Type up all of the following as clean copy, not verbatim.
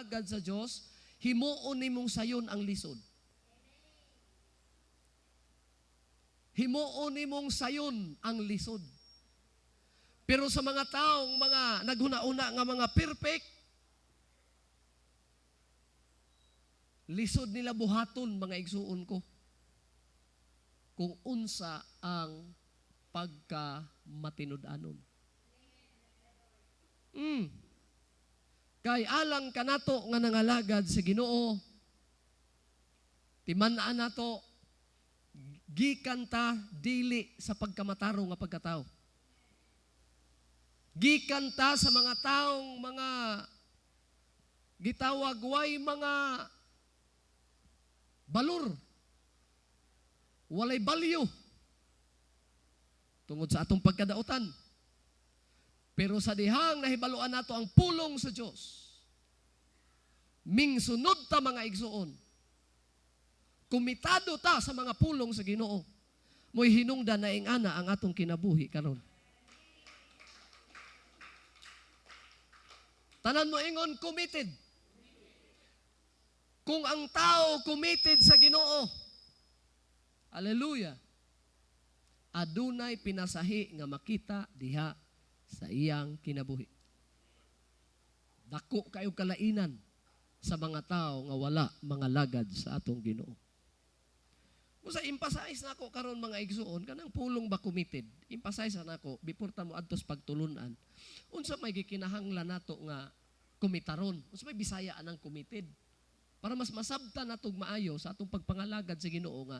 alagad sa Dios, himuon nimong sayon ang lisod. Himuon nimong sayon ang lisod. Pero sa mga taong mga naghuna-una nga mga perfect, lisod nila buhaton, mga igsuon ko, kung unsa ang pagkamatinud-anon. Kay alang kanato nga nangalagad sa Ginoo, timan-aan nato, gikan ta dili sa pagkamataro nga pagkatao. Gikan ta sa mga taong mga gitawag way mga balor, walay balyo tungod sa atong pagkadautan. Pero sa dihang nahibaluan nato ang pulong sa Dios, mingsunod ta mga igsuon, kumitado ta sa mga pulong sa Ginoo, mo'y hinungdan na ingana ang atong kinabuhi karon. Tanan mo ingon committed. Kung ang tao committed sa Ginoo, hallelujah, adunay pinasahi nga makita diha sa iyang kinabuhi. Dako kayo kalainan sa mga tao nga wala mga lagad sa atong Ginoo. Musa emphasize nako karon mga igsuon kanang pulong ba committed. Emphasize nako before ta mo adtos pagtulunan. Unsa may gikinahanglan nato nga kumitaron? Unsa may Bisaya anang committed? Para mas masabtan natong maayo sa atong pagpangalagad sa Ginoo nga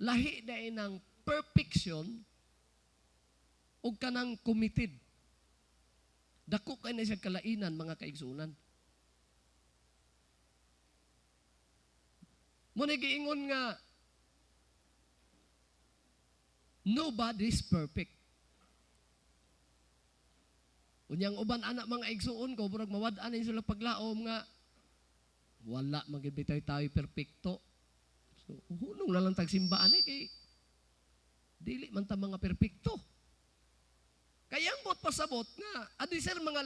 lahi daay ng perfection ug kanang committed. Dako kay na siya kalainan mga kaigsunan. Muna giingon nga nobody's perfect. Unyang uban anak mga igsuon ko, burag mawad-an sila paglaom nga wala magibitaw tayo perfecto. So, hunong lang tagsimbaan kay dili man ta mga perfecto. Kaya ang bot pasabot nga adi sir mga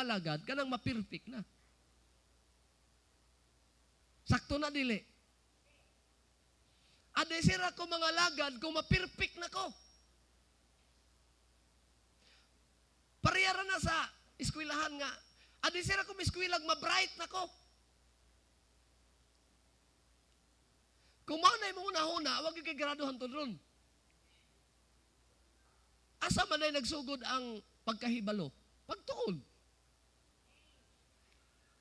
lagad kanang ma-perfect na. Sakto na dili. Adi sir ako mga lagad kung ma-perfect na ko. Pariyara na sa eskwelahan nga. Adi sir ako miskwilag ma-bright na ko. Kung maunay mo una-una, wag kay graduhan to ron. Asa man ay nagsugod ang pagkahibalo? Pagtuon.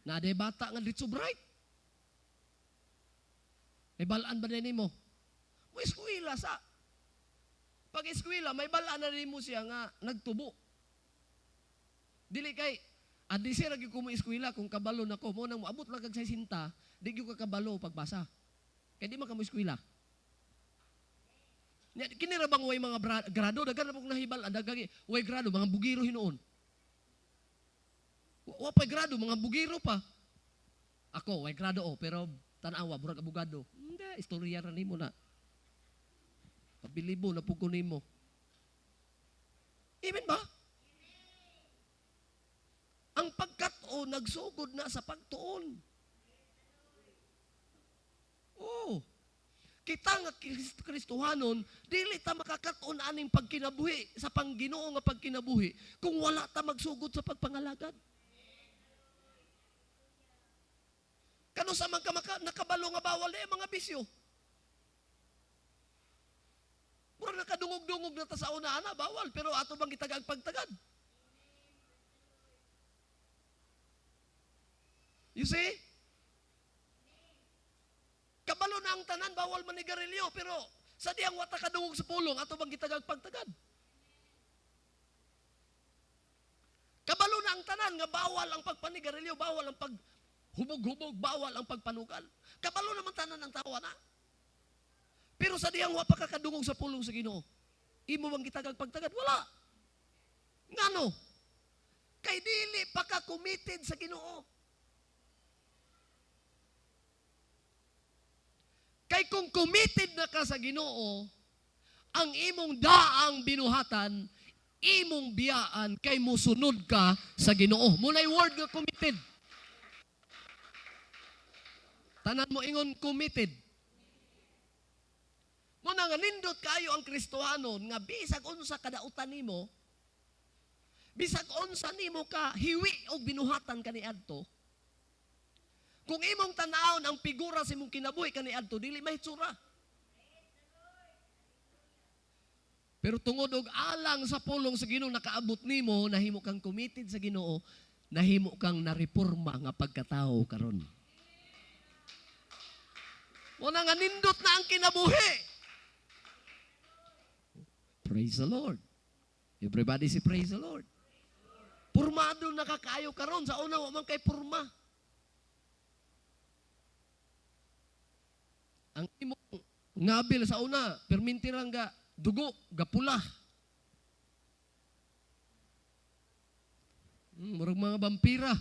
Na day bata nga dito bright. May balaan ba na mo? May eskwela sa. Pag eskwela, may balaan na rin mo siya nga nagtubo. Dili kay, adi siya lagi ko mo eskwela kung kabalo na ko. Mo nang maabot lang kag sa sinta, di ko kakabalo pagbasa. Kaya di man ka mo eskwela. Kinira bang way mga grado? Dagan na pong nahibal. Dagagi, way grado, mga bugiro hinoon. Wapay grado, mga bugiro pa. Ako, way grado pero tanawa, burag abogado. Hindi, istorya rin mo na. Pabilibo na pukunin mo. Amen ba? Ang pagkatuon, nagsugod na sa pagtuon. Oh. Kita nga Kristohanon, dili ta makakatuon aning pagkinabuhi sa Pangginoo nga pagkinabuhi kung wala ta magsugod sa pagpangalagad. Kano sa mga nakabalo nga bawal mga bisyo. Mura nakadungog-dungog na ta sa una ana bawal pero ato bang gitagag pagtagad. You see? Kabalo na ang tanan, bawal manigarilyo, pero sa diyang wata kadungog sa pulong, ato bang gitagag pagtagad? Kabalo na ang tanan, nga bawal ang pagpanigarilyo, bawal ang paghubog-hubog, bawal ang pagpanugal. Kabalo naman tanan ang tawa na. Pero sa diyang wapa kakadungog sa pulong sa Ginoo, imo bang gitagag pagtagad? Wala. Ngano? Kay dili pa ka committed sa Ginoo. Kay kung committed na ka sa Ginoo, ang imong daang binuhatan, imong biyaan, kay musunod ka sa Ginoo. Muna'y word nga committed. Tanan mo ingon committed. Muna nga nindot kayo ang Kristohanon nga bisag unsa kadautan nimo, bisag unsa nimo ka hiwi og binuhatan kaniadto. Kung imong tan-awon ang figura sa imong kinabuhi kaniadto, dili mahitsura. Pero tungod og alang sa pulong sa Ginoo nakaabot nimo, nahimo kang committed sa Ginoo, nahimo kang nareporma nga pagkatao karon. Muna nga nindot na ang kinabuhi. Praise the Lord. Everybody say praise the Lord. Purmado na kakaayo karon, sa una wa man kay purma. Ang imong ngabil sa una, permintirang ga dugo, gapula. Murag mga vampira.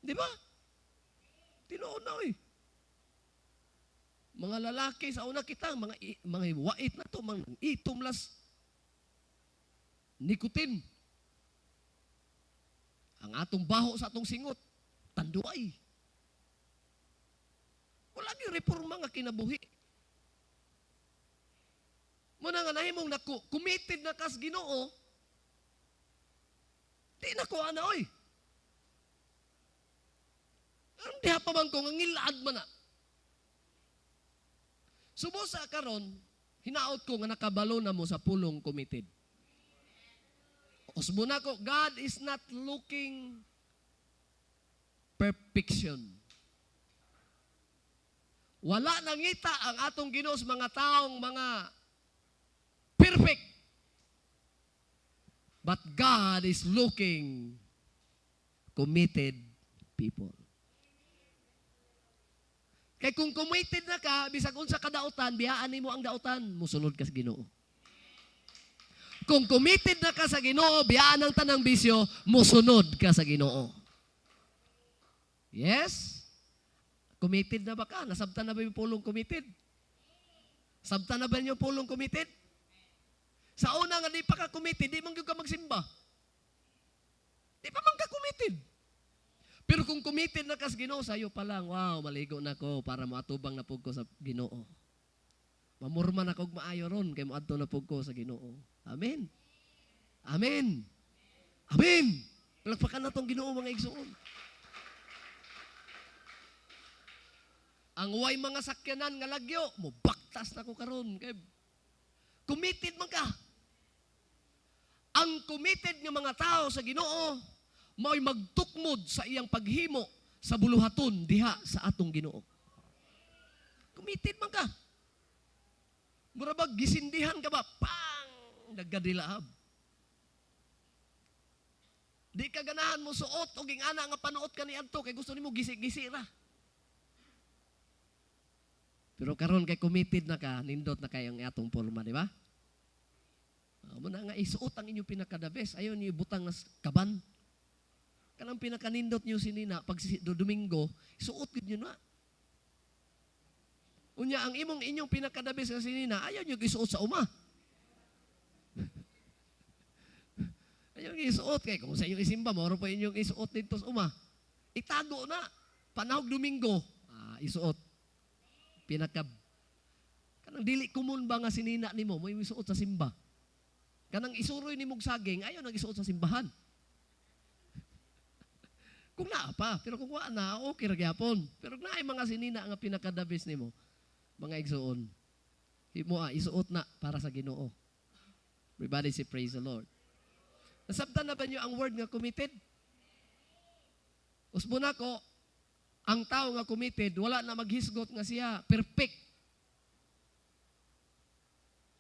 Di ba? Tinuod na eh. Mga lalaki sa una kita, mga wait na to, mga itumlas nikotin. Ang atong baho sa atong singot, tanduay. Wala gyud reforma nga kinabuhi. Muna nga nahimong committed na kas Ginoo, di na ko ana oy. Ang diha pa man ko nga ngilad man na. Subusa karon, hinaot ko nga nakabalo na mo sa pulong committed. Usbuna ko, God is not looking perfection. Wala nangita ang atong Ginoo sa mga taong mga perfect. But God is looking committed people. Kaya kung committed na ka, bisag unsa ka dautan, biyaan nimo ang dautan, musunod ka sa Ginoo. Kung committed na ka sa Ginoo, biyaan ang tanang bisyo, musunod ka sa Ginoo. Yes? Committed na ba ka? Nasabtan na ba yung pulong committed? Sabtan na ba yung pulong committed? Sa una nga di pa ka committed, di man gyud ka magsimba. Di pa man ka committed. Pero kung committed na ka sa Ginoo, sa'yo pa lang, wow, maligo na ko para maatubang na pug ko sa Ginoo. Mamurma na kog maayo ron, kay moadto na pug ko sa Ginoo. Amen. Amen. Amen. Palakpakan na tong Ginoo mga igsoon. Ang way mga sakyanan nga lagyo, mubaktas na ko karon. Kay committed man ka. Ang committed nga mga tao sa Ginoo, mao'y magtukmod sa iyang paghimo sa buluhaton diha sa atong Ginoo. Committed man ka. Murabag gisindihan ka ba? Pang! Naggadilahab. Di ka ganahan mo suot o gingana nga panuot ka ni adto kay gusto nimo gisi-gisi ra. Pero karon kay committed na ka, nindot na kay ang atong porma, di ba? Muna nga isuot ang inyong pinaka-the best. Ayaw niyo butang nas kaban. Kanang pinakanindot niyo sinina pag Domingo, isuot gid niyo na. Unya ang inyong pinaka-the best nga sinina, ayaw niyo isuot sa uma. Ayaw niyo isuot kay kung sa inyong isimba, moro pa inyong isuot dito sa uma. Itago na. Panahog Domingo, isuot. Kanang dili kumun ba nga sinina nimo mo isuot sa simba. Kanang isuroy ni mong saging, ayaw nag-isuot sa simbahan. Kung naa pa, pero kung wala na, okay ra gyapon. Pero naay mga sinina nga pinakadabis nimo, mga igsoon. Himo isuot na para sa Ginoo. Everybody say praise the Lord. Nasabtan na ba niyo ang word nga committed? Usbuna ko, ang tao nga committed, wala na maghisgot nga siya perfect.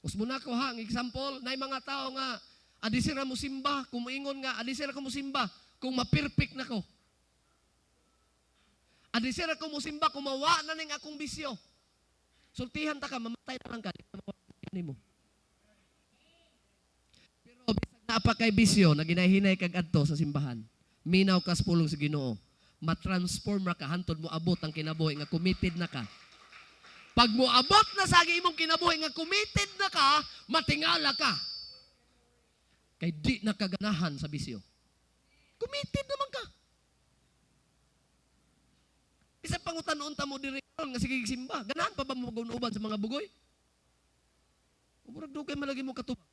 Usbuna ko ha, ang example, na mga tao nga, adisira mo simba, kung moingon nga, adisira ko mo simba, kung ma-perfect na ko. Adisira ko mo simba, kung mawa na ning akong bisyo. Sultihan ta ka, mamatay na lang ka, di ka mawalan mo. Pero bisag na pa kay bisyo, na ginahinay kag adto sa simbahan, minaw kas pulong sa Ginoo, matransform ra ka, hantod mo abot ang kinabuhi nga committed na ka. Pag mo abot na sa imong kinabuhi nga committed na ka, matingala ka. Kay di nakaganahan sa bisyo. Committed naman ka. pangutan unta mo diri karon nga sige simba. Ganahan pa ba mo magunuban sa mga bugoy? Murag dugay malagi mo katubag.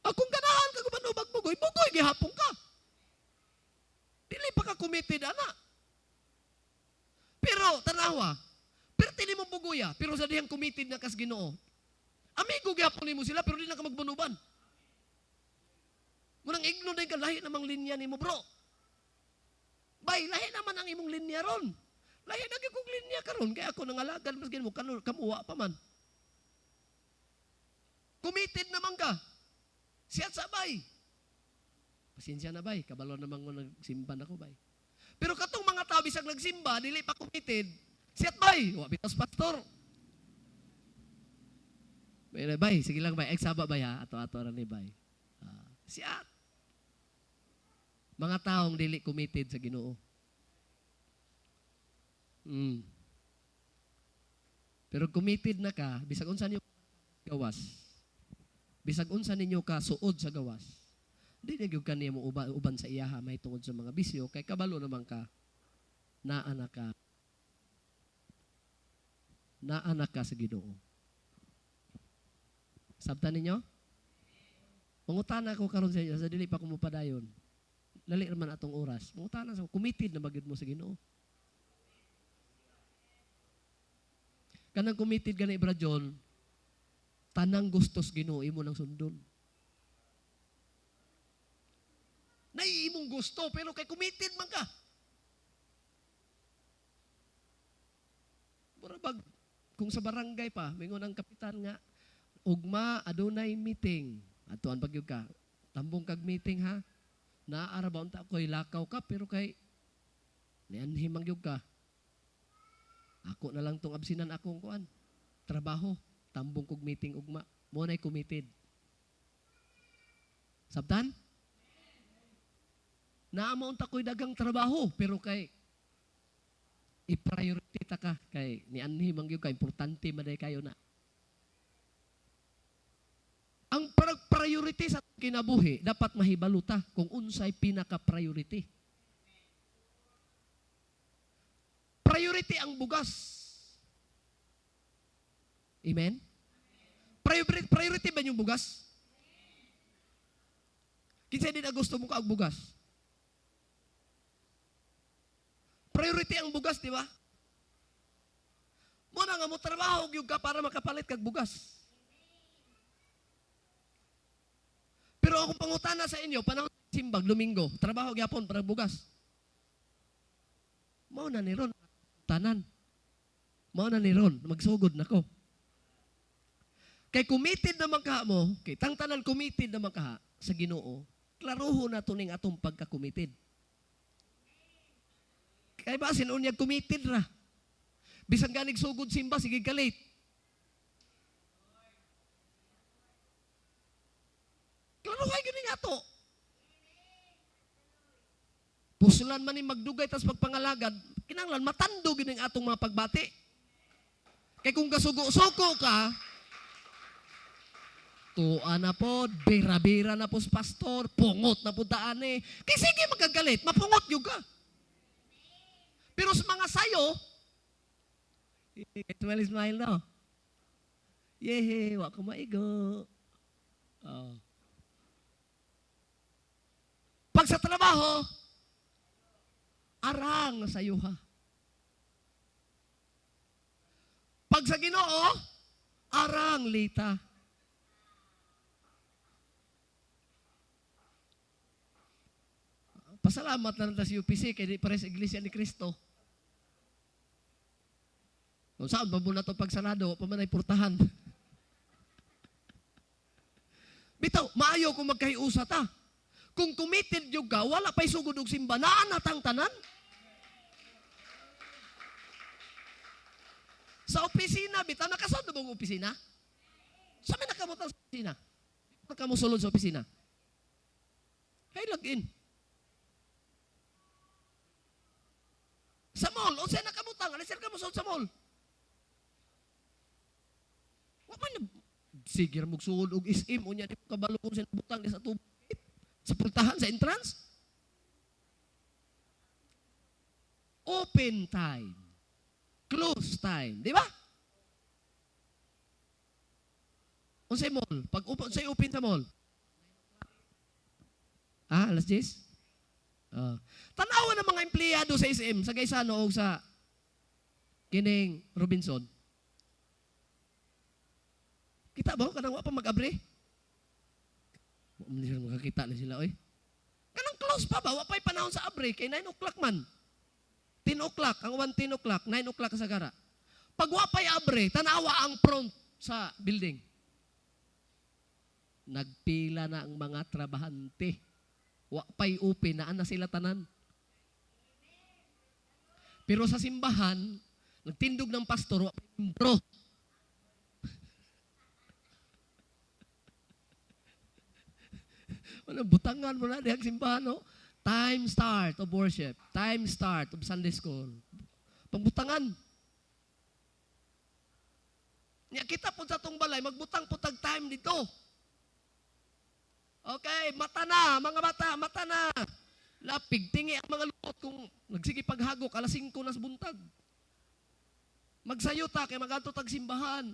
Kung ganahan ka gumanubag bugoy, bugoy gihapon ka. Dili pa ka committed ana. Pero tanawa, perti mo bugoya, pero sa dihang committed na kas Ginoo. Amigo gihapon nimo sila pero di na ka magbanuban. Munang igno day ka lahi namang linya nimo, bro. Bay, lahi naman ang imong linya ron. Lahi na gyud kog linya karon kay ako nangalagan mas mo kamuwa pa man. Committed naman ka. Siyat sa bay. Pasensya na bay, kabalo naman ko nagsimba na ko bay. Pero katong mga tao bisag nagsimba, dili pa committed. Siyat bay, wa bitas pastor. Bay, sige lang bay, eksaba bay ha, ato-ato ra ni bay. Siyat. Mga taong dili committed sa Ginoo. Pero committed na ka, bisag unsa niyo gawas. Bisag unsa ninyo ka suod sa gawas. Di na gyud kaniya mo uban sa iyaha may tungod sa mga bisyo kay kabalo naman ka naanak ka. Naanak ka sa Ginoo. Sabtan ninyo? Mangutana ko karon sa inyo sa dili pa ko mopadayon. Lali man atong oras. Mangutana sa committed na bagid mo sa Ginoo. Kanang committed gani Bra John, tanang gustos Ginoo imo nang sundon. Nay imong gusto pero kay committed man ka. Murabag kung sa barangay pa, mingon ang kapitan nga, ugma adunay meeting. Atuan pagyud ka. Tambong kag meeting ha. Naara ba unta koy lakaw ka pero kay nianhim man gyud ka. Ako na lang tong absinan akong kuan. Trabaho. Tambong kog meeting ugma. Mo nay committed. Sabtan? Naamount ako'y dagang trabaho, pero kay i-priority ta ka. Kay ni anhi mangyud ka, importante maday kayo na. Ang priority sa kinabuhi, dapat mahibaluta kung unsay pinaka-priority. Priority ang bugas. Amen? Priority ba yung bugas? Kinsa din na gusto mo ka ang bugas? Priority ang bugas, di ba? Muna nga mo trabaho gyud ka para makapalit kag bugas. Pero akong pangutana sa inyo, panahon simbag, Domingo, trabaho gyapon para bugas. Mao na ni ron tanan. Mao na ni ron magsugod nako. Kay committed naman ka mo, kay tang tanan committed naman ka sa Ginoo. Klaruho na tuning atong pagka-committed. Kay basin unyag committed ra. Bisan ganig sugod simba sige ka late. Klaruhay gini nga to. Pusulan man ni magdugay tas pagpangalagad, kinahanglan matando gini atong mga pagbati. Kay kung kasugo-sugo ka, tuwa na po, bira-bira na po sa pastor, pungot na po daan eh. Kaya sige magkagalit, mapungot yung ka. Pero sa mga sayo, smile no? Yehe, wak ko maigo. Oh. Pag sa trabaho, arang sa iyo ha. Pag sa Ginoo, arang lita. Pasalamat na lang sa UPC kay di pares Iglesia ni Cristo. Kung saan ba muna ito pagsanado, pamanay purtahan. Bitaw, maayo kung magkahiusa ta. Kung committed yung ka, wala pa'y sugod og simba, naanatang tanan. Sa opisina, bitaw, nakasad na bang opisina? Sa may nakamutang sa opisina? Nakamusulod sa opisina? Hey, log-in. Sa mall, o siya nakamutang, alisir ka mo sa mall. Waman na, sige magsuod og isim, o niya di kabalo kung siya butang sa tubig. Sa pultahan, sa entrance. open time, close time, di ba? Unsay mall, pag unsay open sa mall. Alas 10? Tanawa ng mga empleyado sa SM, sa Gaisano o sa kining Robinson. Kita ba? Kanang wa pa mag-abre? Hindi sila makakita na sila, oy. Kanang close pa ba? Wa pa'y panahon sa abre, kay 9 o'clock man. 10 o'clock, ang 10 o'clock, 9 o'clock sa gara. Pag wa pa'y abre, tanawa ang front sa building. Nagpila na ang mga trabahante. Wa pa'y open, naan na sila tanan. Pero sa simbahan, nagtindog ng pastor, wa pa'y membro. Butangan mo na dihang simbahan, no? Time start of worship. Time start of Sunday school. Pagbutangan. Nya kita po sa tong balay, magbutang po tag time dito. Okay, mata na, mga bata, mata na. Lapig, tingi ang mga lukot kung nagsige paghagok, alas 5 na sa buntag. Magsayuta, kay magadto tag simbahan.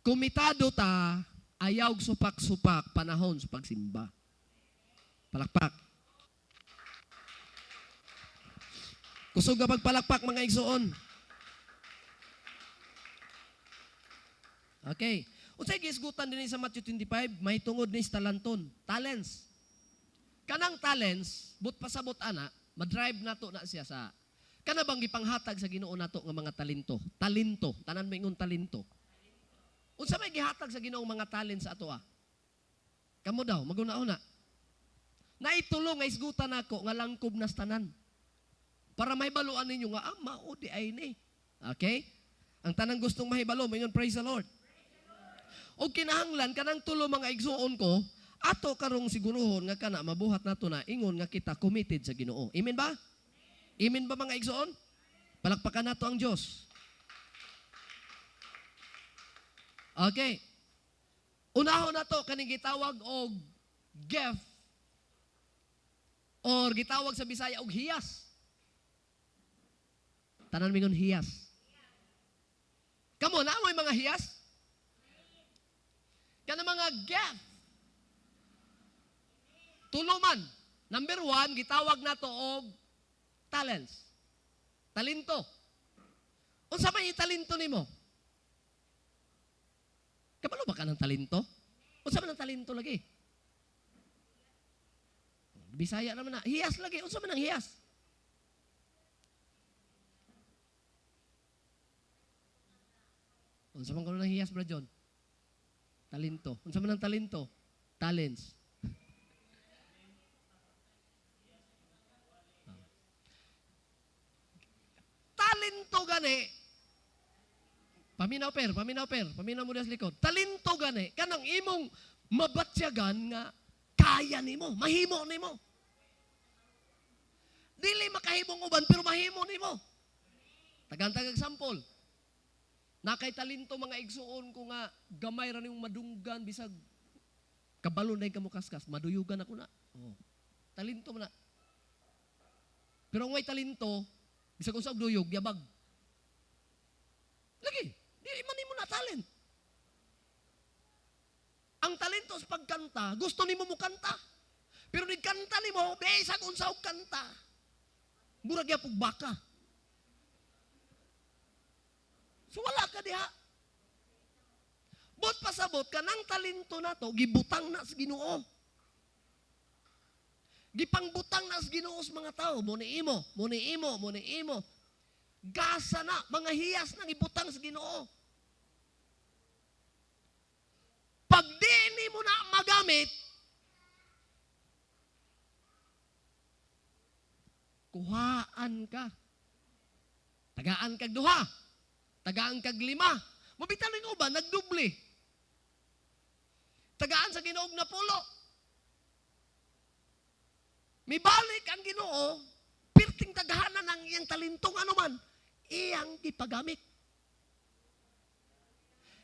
Kumitado ta, ayaw supak-supak panahon sa pagsimba. Palakpak. Kusog ka pagpalakpak mga igsoon. Okay. Unsay gisgutan din sa Matthew 25, may tungod ni talanton, talents. Kanang talents, but pasabot ana, madrive nato na siya sa kana bang gipanghatag sa Ginoo nato nga mga talento. Talento, tanan mo ingon talento. Unsa may gihatag sa Ginoong mga talent sa ato ah? Kamo daw, maguna-una. Naitulong nga isgutan nako nga langkob nas tanan. Para mahibaluan ninyo nga mao di ay ni. Okay? Ang tanang gustong mahibalo, mayon praise the Lord. O kinahanglan kanang tulo mga igsuon ko, ato karong siguruhon nga kana mabuhat nato na ingon nga kita committed sa Ginoo. Amen ba? Amen ba mga igsuon? Palakpakan nato ang Dios. Okay. Unahon na to, kaning gitawag og gift or gitawag sa Bisaya og hiyas. Tanan mingon hiyas. Kamo na mo mga hiyas? Kana mga gift. Tuluman. Number 1, gitawag na to og talents. Talento. Unsa may talento nimo? Kabalo ba ka ng talento? Unsa man ang talento lagi? Bisaya naman na. Hiyas lagi. Unsa man ang hiyas? Unsa man kuno ng hiyas, Bro John? Talento. Unsa man ang talento? Talents. Talento gani. Paminaw mo sa likod. Talento gani, kanang imong mabatsyagan nga kaya nimo, mahimo nimo. Dili makahimong uban pero mahimo nimo. Tagantag example. Nakay talento mga igsuon ko nga gamay ra nimong madunggan bisag kabalo na kamo kaskas, maduyugan ako na. Oh. Talento man na. Pero ngay talento, bisag usab duyog yabag. Lagi. Di man nimo na talent. Ang talento sa pagkanta, gusto nimo mo kanta. Pero ni kanta nimo, bisag unsa og kanta. Murag gyapon baka. So wala ka diha. Bot pasabot ka ng talento nato, gibutang na sa Ginoo. Gipangbutang na sa Ginoo sa mga tao, mo ni imo. Gasa na, mga hiyas nang ibutang sa Ginoo. Pag di mo na magamit, kuhaan ka. Tagaan kag duha. Tagaan kag 5. Mabitan ng uban, nagdubli. Tagaan sa Ginoo na 10. Mibalik ang Ginoo, pirting tagahanan ng iyang talentong anuman, iyang ipagamit.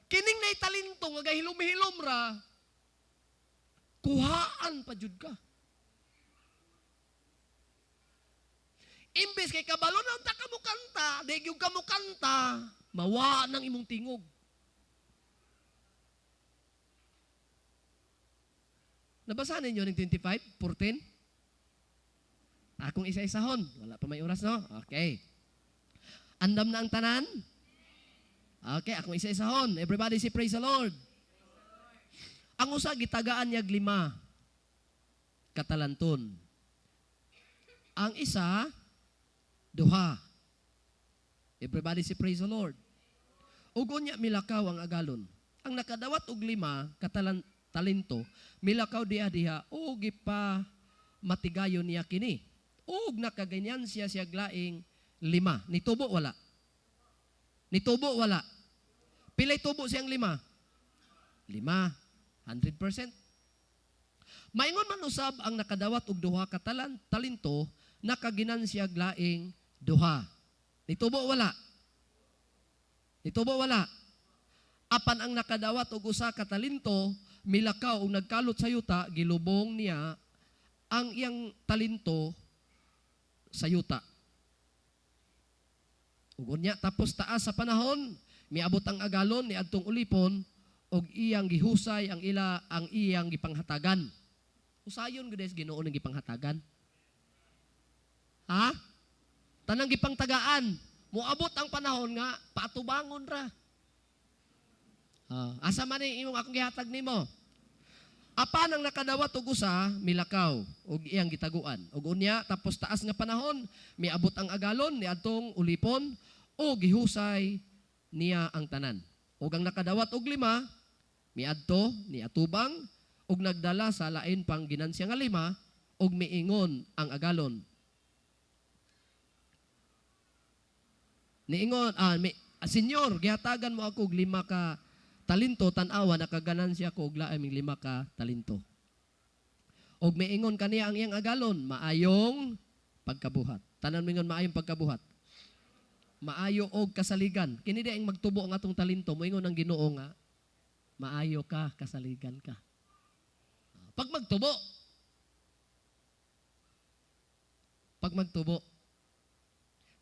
Kining na talento nga gahilom-hilom ra, kuhaan pa jud ka. Imbes kay kabalo na unta ka mo kanta, daygyud ka mo kanta, mawa ng imong tingog. Nabasa ninyo ng 25:14? Akong isa-isahon. Wala pa may oras, no? Okay. Andam na ang tanan? Okay, akong isa-isahon. Everybody say praise the Lord. Ang usa gitagaan niya 5 katalanton. Ang isa 2. Everybody say praise the Lord. Ug unya milakaw ang agalon. Ang nakadawat og 5 talento, milakaw diha ug gipa matigayon niya kini. Ug nakaganyan siya glaing 5. Nitubo wala? Nitubo wala? Pilay tubo siyang 5? 5. 100%. Maingon man usab ang nakadawat og 2 ka talento, nakaginan siya glaing 2. Nitubo wala? Nitubo wala? Apan ang nakadawat og 1 ka talento, milakaw og nagkalot sa yuta, gilubong niya ang iyang talento sa yuta. Ug unya tapos taas sa panahon, miabot ang agalon ni adtong ulipon og iyang gihusay ang iyang gipanghatagan. Usayon gud Ginoo ning gipanghatagan. Ha? Tanang gipangtagaan, moabot ang panahon nga paatubangon ra. Asa man ni imong akong gihatag nimo? Apan ang nakadawat og 1, milakaw og iyang gitaguan. Ug unya tapos taas nga panahon, miabot ang agalon ni adtong ulipon o gihusay niya ang tanan. Ug ang nakadawat og 5, miadto ni atubang ug nagdala sa lain pang ginansya nga 5 ug miingon ang agalon. Niingon, Senyor, gihatagan mo ako og 5 ka talento, tan-awa nakaganansya ko og laing 5 ka talento. Og miingon kaniya ang iyang agalon, maayong pagkabuhat. Tanan mingon maayong pagkabuhat. Maayo og kasaligan. Kini di ang magtubo ang atong talento, moingon ang Ginoo nga, maayo ka, kasaligan ka. Pag magtubo. Pag magtubo.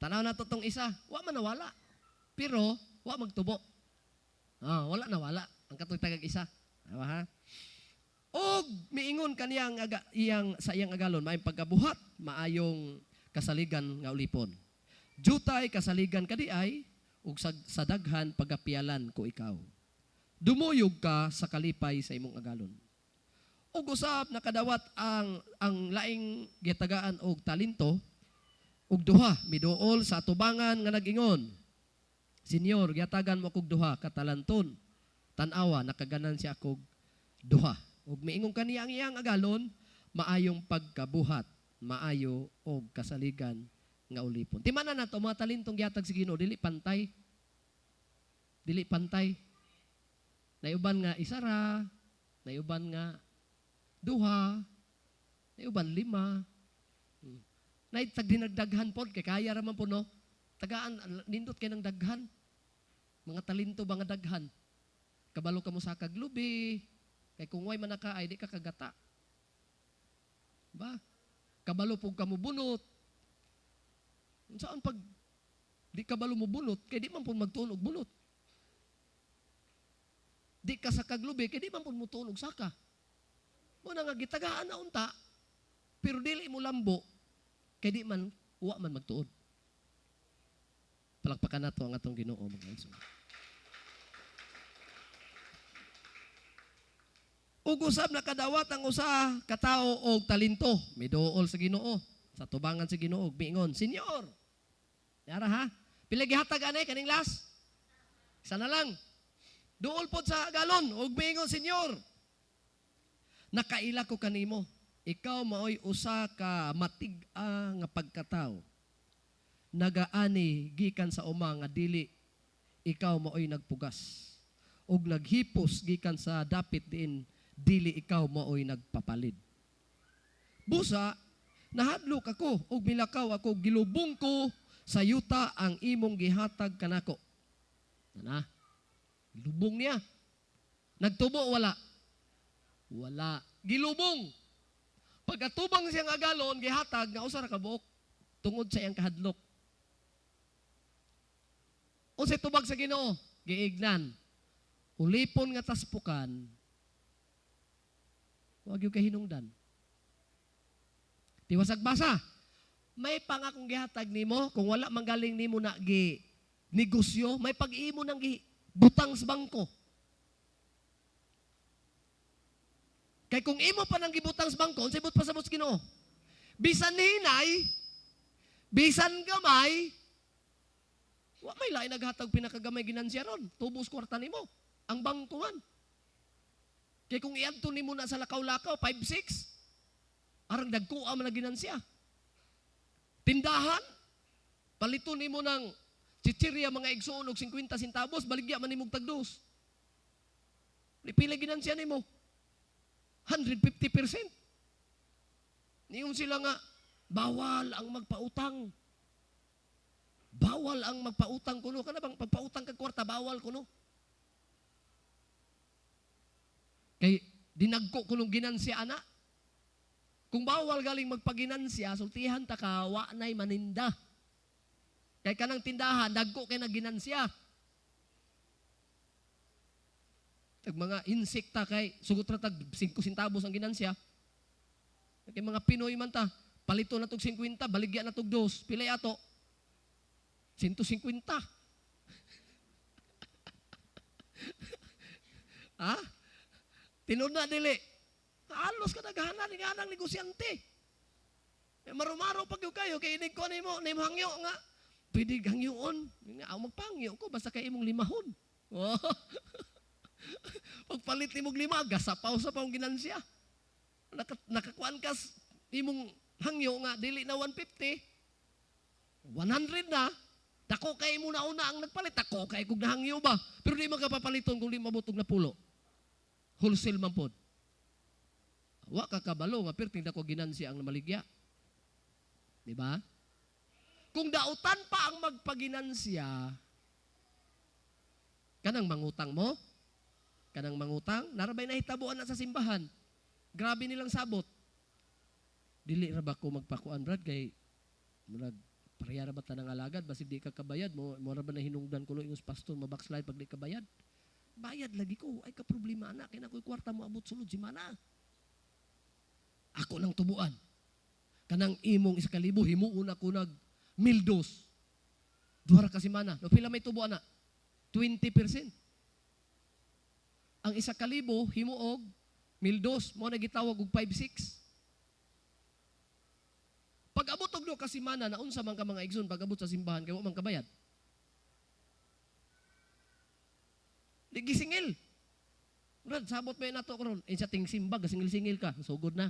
Tanaw na to tong isa, wa man nawala. Pero wa magtubo. Wala na wala. Ang katoy tagag isa. Diba, ha? Og miingon kaniyang sa iyang agalon, maayong pagkabuhat, maayong kasaligan nga ulipon. Jutay kasaligan kadi ay ug sa daghan pagapialan ko ikaw. Dumuyog ka sa kalipay sa imong agalon. Ug usab nakadawat ang laing gitagaan og talento ug 2 miduol sa atubangan nga nag-ingon, Senyor, gihatagan mo kog 2 ka talanton. Tan-awa nakaganan siya kog 2. Ug miingon kaniya ang iyang agalon, maayong pagkabuhat, maayo og kasaligan nga ulipon. Timanan nato mga talentong gihatag si Ginoo, dili pantay. Dili pantay. Nayuban nga 1 ra, nayuban nga 2, nayuban 5. Naitag dinagdaghan pod kay kaya ra man po no. Tagaan, nindot kay ng daghan. Mga talento ba nga daghan? Kabalo ka mo sa kaglubi. Kay kung way manaka ay di ka kagata. Ba? Kabalo po ka mo bunot. Saan pag di kabalo mo bunot, kay di man po magtunog bunot. Di ka sa kaglubi, kay di man po mo tunog saka. Muna nga gitagaan na unta, pero dili mo lambo, kay di man, uwa man magtuod. Palakpakan nato ang atong Ginoo mga igsoon. Ug usab nakadawat ang usa ka tawo og talento, miduol sa Ginoo, sa tubangan sa Ginoo, miingon, Senyor. Yara ha? Pila gihatag ani kaning last? Isa na lang. Duol pod sa galon og miingon, Senyor. Nakaila ko kanimo. Ikaw maoy usa ka matig-a nga pagkatawo. Nagaani gikan sa uma nga dili ikaw maoy nagpugas ug naghipos gikan sa dapit diin dili ikaw maoy nagpapalid. Busa nahadlok ako ug milakaw ako, gilubong ko sa yuta ang imong gihatag kanako. Ana? Lubong niya. Nagtubo wala? Wala. Gilubong. Pagkatubang siyang agalon gihatag nga usa ra ka buok. tungod sa iyang kahadlok. Unsay tubag sa Ginoo? Giignan. Ulipon nga taspukan, huwag yung kahinungdan. Tiwasag basa. May pangakong gihatag nimo, kung wala manggaling nimo na negosyo, may pag-iimo ng butang sa bangko. Kay kung imo pa nang gibutang sa bangko, unsay but pa sa Ginoo? Bisan hinay, bisan gamay, wa may lain naghatag pinakagamay ginansya ron. Tubos kwarta nimo ang bangkuhan. Kay kung iadto nimo na sa lakaw-lakaw 5-6, arang dagkuha man na ginansya. Tindahan, palito nimo ng chichirya mga igsoon og 50 centavos, baligya man nimog tagdos. Pila ginansya nimo? 150%. Niyon sila nga, bawal ang magpautang. Bawal ang magpautang kuno. Kana bang pagpautang kag kwarta, bawal kuno. Kay dinagko kunong ginansya ana. Kung bawal galing magpaginansya, sultihan ta ka, wa nay maninda. Kay kanang tindahan, dagko kay naginansya. Tag mga insekta kay sugot ra tag 5 centavos ang ginansya. Kay mga Pinoy man ta, palito na tog 50, baligya na tog 2. Pilay ato? 150. Ha? Tinod na dili. Halos ka naghana ni ganang negosyante. Marumaro pag yung kayo, kay inig ko nimo hangyo nga. Pwede hangyoon. Nga, magpangyo ko, basta kay imong limahon. Oh. Pagpalit nimog 5, gasapaw-sapaw ang ginansya. Nakakuan ka imong hangyo nga, dili na 150. 100 na. Dako kay mo na una ang nagpalit. Dako kay kung nahangyo ba. Pero di magkapapaliton kung di mabutog na pulo. Wholesale man pod. Wa kakabalo nga perting dako ginansya ang namaligya. Di ba? Kung dautan pa ang magpaginansya, kanang mangutang mo, kanang mangutang, narabay na hitabuan na sa simbahan. Grabe nilang sabot. Dili ra ba ko magpakuan, Brad, kay murag pareha ra ba tanang alagad, basi di ka kabayad, mo ra ba na hinungdan ko yung pastor, mabackslide pag di ka bayad? Bayad lagi ko, ay ka problema na, kaya na ko'y kwarta mo abot sulod si mana. Ako nang tubuan. Kanang imong 1,000, himuon ako nag 1,200. Duha ra ka semana. No pila may tubuan na? 20%. Ang 1,000 himuog 1,200, mo na gitawag og 5-6. Pag abot og 2 ka semana, naunsa man ka mga igsoon pag abot sa simbahan kay wa man kabayad. Di gisingil. Brad, sabot pa nato karon. Sa ting simba, gasingil-singil ka, sugod na.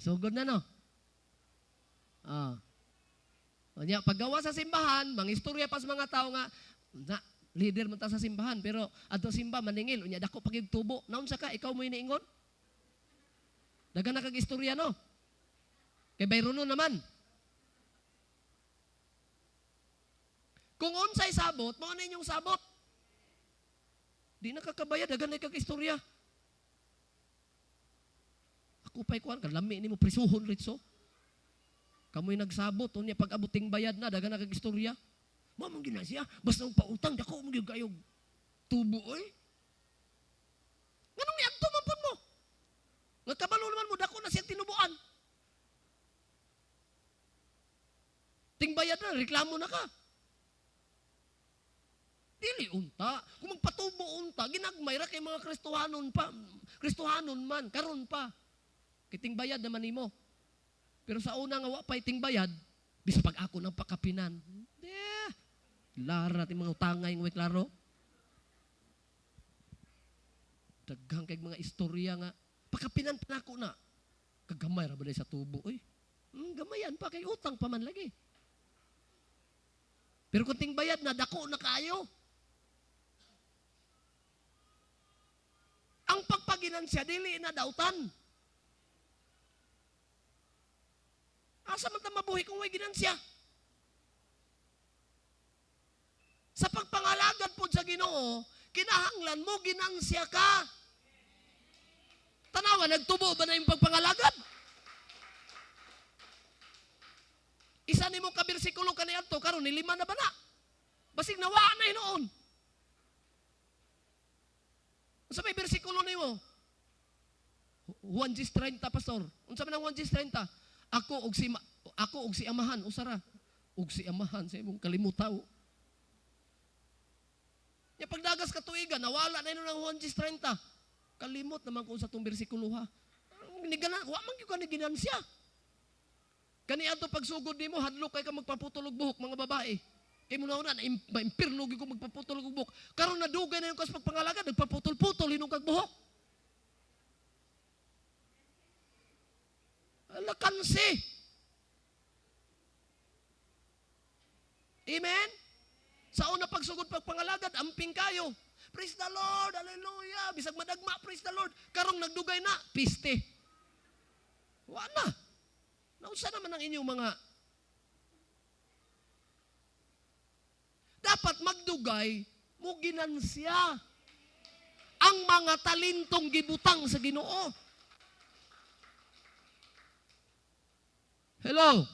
Sugod na no. Nya paggawa sa simbahan, mangistorya pa sa mga tao nga na leader man ta sa simbahan pero adto simba maningil unya dako pagigtubo. Naunsa ka ikaw mo iniingon? Dagan na kag istorya no. Kay bayrono naman. Kung unsay sabot, mao na inyong sabot. Di nakakabayad, dagan na kag istorya. Ako pa'y kuhan, kalami ni mo prisuhon ritso. Kamoy nagsabot, unya pag abuting bayad na, dagan na kag istorya. Mamang ginasya, basta ang pautang, dako mo yung gayog tubo, oy. Nganong niagto man po mo? Nagkabalo naman mo, dako na siyang tinubuan. Ting bayad na, reklamo na ka. Dili unta. Kung magpatubo unta, ginagmay ra kay mga Kristohanon pa. Kristohanon man, karon pa. Kiting bayad naman nimo. Pero sa una nga wa pay ting bayad, bis pag ako nang pakapinan. Lara ti mga utangay ng klaro. Daghang kay mga istorya nga pakapinan pa ako na. Kagamay ra ba sa tubo oy. Gamayan pa kay utang pa man lagi. Pero kung ting bayad na dako na kayo. Ang pagpaginansya dili na dautan. Asa man ta mabuhi kung way ginansya? Sa pagpangalagad po sa Ginoo, kinahanglan mo ginansya ka. Tanawa, nagtubo ba na yung pagpangalagad? Isa nimo ka bersikulo kaniadto karon ni 5 na ba na? Basig nawa na hinoon. Unsa may bersikulo nimo? Juan 10:30 pastor. Unsa man ang Juan 10:30? Ako og si amahan usara. Og si amahan sa imong kalimutaw. Ya pagdagas ka tuiga nawala na ng Juan 10:30. Kalimot naman ko sa tong bersikulo ha. Nigana, wa man gyud ni ginansya. Kani adto pagsugod nimo hadlok kay ka magpaputol og buhok mga babae. Kay mo na maimpirno gyud ko magpaputol og buhok. Karon nadugay na yung kas pagpangalaga nagpaputol-putol hinung kag buhok. Lakansi. Amen? Sa una pagsugod pagpangalagad, amping kayo. Praise the Lord, hallelujah. Bisag madagma, praise the Lord. Karong nagdugay na, piste. Wala. Nausa naman ang inyong mga dapat magdugay, mo ginansya ang mga talentong gibutang sa Ginoo. Hello?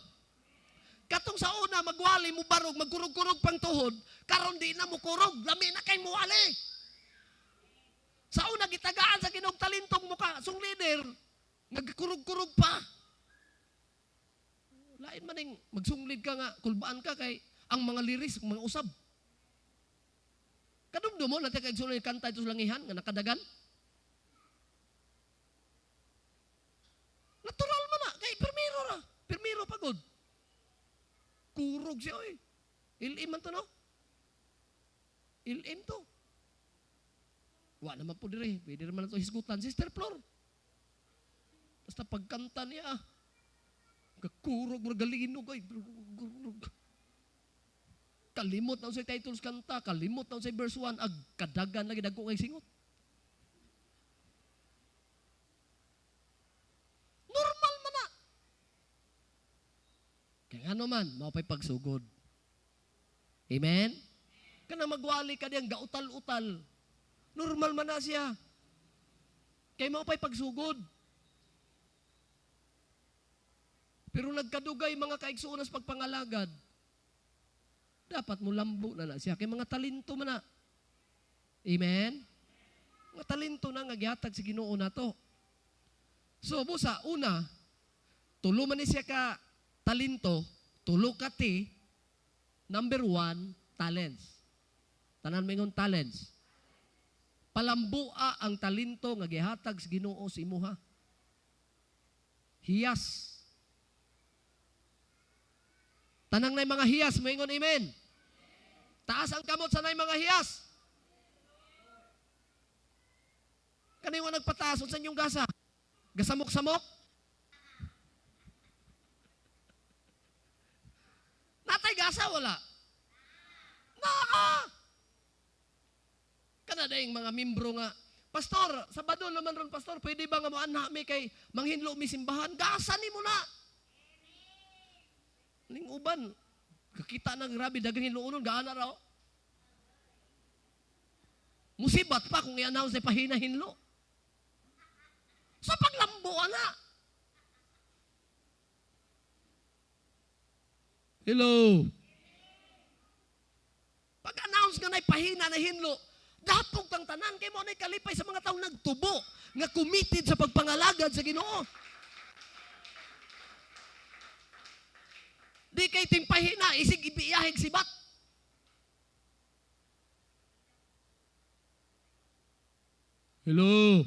Katong sa una, magwali mo barog, magkurog-kurog pang tuhod, karon di na mo kurog, lami na kay muwali. Sa una, gitagaan sa Ginoong talentong muka, sung leader, nagkurog-kurog pa. Lain man yung magsunglid ka nga, kulbaan ka kay ang mga liris, mga usab. Kadumdo mo, natin kay sunod kanta ito sa langihan, nga nakadagan. Natural man na, kay permiro ra. Permiro pagod. Kurog siya, oy. Ilim man to, no? Ilim to. Wa naman po dire. Pwede naman na to hisgutan. Sister Flor. Basta pagkanta niya, kakurog, margalinog, ay. Kalimot na sa titles kanta, kalimot na sa verse 1, ag kadagan lagi dagko kay singot. Normal man na. Kaya ano man, maupay pagsugod. Amen? Kana magwali ka diyang gautal-utal. Normal man na siya. Kaya maupay pagsugod. Pero nagkadugay mga kaigsuunas pagpangalagad. Dapat mo lambo na siya. Kaya mga talento man na. Amen? Mga talento na nga gihatag si Ginoo na to. So, busa, una, tulo man ni siya ka talento, tulo ka ti, number 1, talents. Tanan mo yung talents. Palambua ang talento nga gihatag si Ginoo sa imuha. Hiyas. Tanang na mga hiyas, maingon amen. Taas ang kamot sa na mga hiyas. Kaniwa nagpataas, sa inyong gasa? Gasamok-samok? Natay gasa, wala. Kanada yung mga membro nga, Pastor, Sabado naman ron, Pastor, pwede ba nga mo anami kay manghinlo mi simbahan? Gasa ni mo na. Ning uban, kakita na grabe, dagang hinloonon, gaana raw. Musibat pa kung i-announce na pahina-hinlo. Sa paglambuan na. Hello. Pag-announce nga na pahina na hinlo, dapog tang tanan, kay mo na kalipay sa mga taong nagtubo, nga committed sa pagpangalagad sa Ginoo. Di kay timpahina, isig ibiyahig sibat. Hello.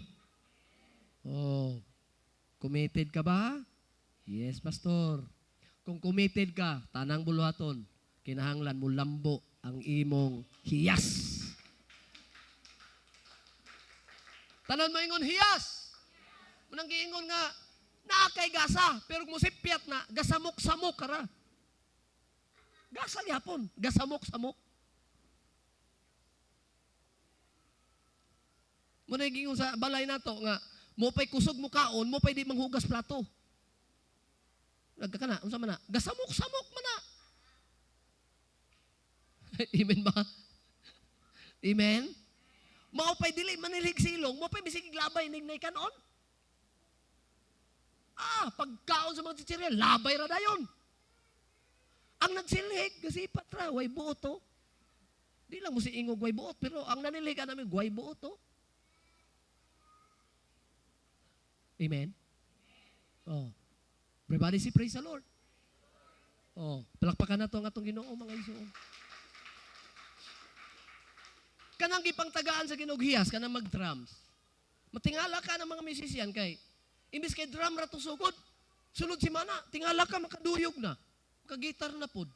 Oh, committed ka ba? Yes, Pastor. Kung committed ka, tanang buluhaton, kinahanglan mo lambo ang imong hiyas. Tanan mo ingon hiyas. Munang giingon nga, naakay gasa, pero musipyat na, gasamok-samok ka ra. Gasa yapon, gasamok-samok. Muna gingon sa balay nato nga, mo pa'y kusog mo kaon, mo pa'y di manghugas plato. Nagkakana, unsa man na, gasamok-samok man na. Amen ba? Amen? Mao pa'y dili manilig silong, mo pa'y bisig labay nignay kanon. Pagkaon sa mga chichirya, labay ra dayon. Ang nagsilig, kasi patra, way buot to. Di lang mo si ingog way buot, pero ang naniligan namin, way buot to. Amen? Oh. Everybody say praise the Lord. Oh, palakpakan na to ang atong Ginoo mga igsoon. Kanang gipang tagaan sa ginughiyas, kanang mag-drums. Matingala ka ng mga musician kay imbis kay drum ra to sugod, sulod si mana, tingala ka makaduyog na. Makagitar na pod.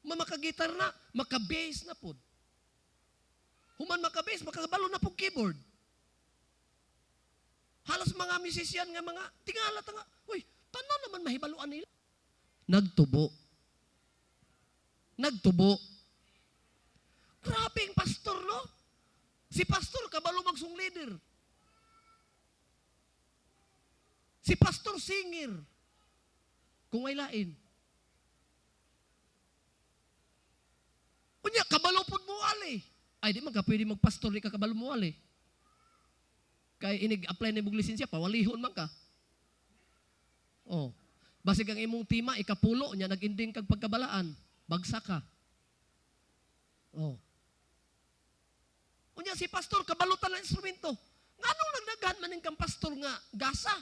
Makagitar na, maka-bass na pod. Human maka-bass, makabalo na pod keyboard. Halos mga musician nga mga tingala ta nga, uy, tanan naman mahibaluan nila. Nagtubo. Grabe ang pastor, no? Si pastor, kabalo magsong leader. Si pastor, singer. Kung ay lain. Unya, kabalo po mo, ali. Ay, di man ka pwede magpastor, di ka kabalo mo, ali. Kaya inig-apply na yung lisensya, pawalihon man ka. Oh. Basig ang imong tima, ikapulo niya, nag-inding kag pagkabalaan. Bagsak ka. Oh. Unya si pastor, kabalutan ng instrumento. Nga nung nagdaghan man kang pastor nga, gasa.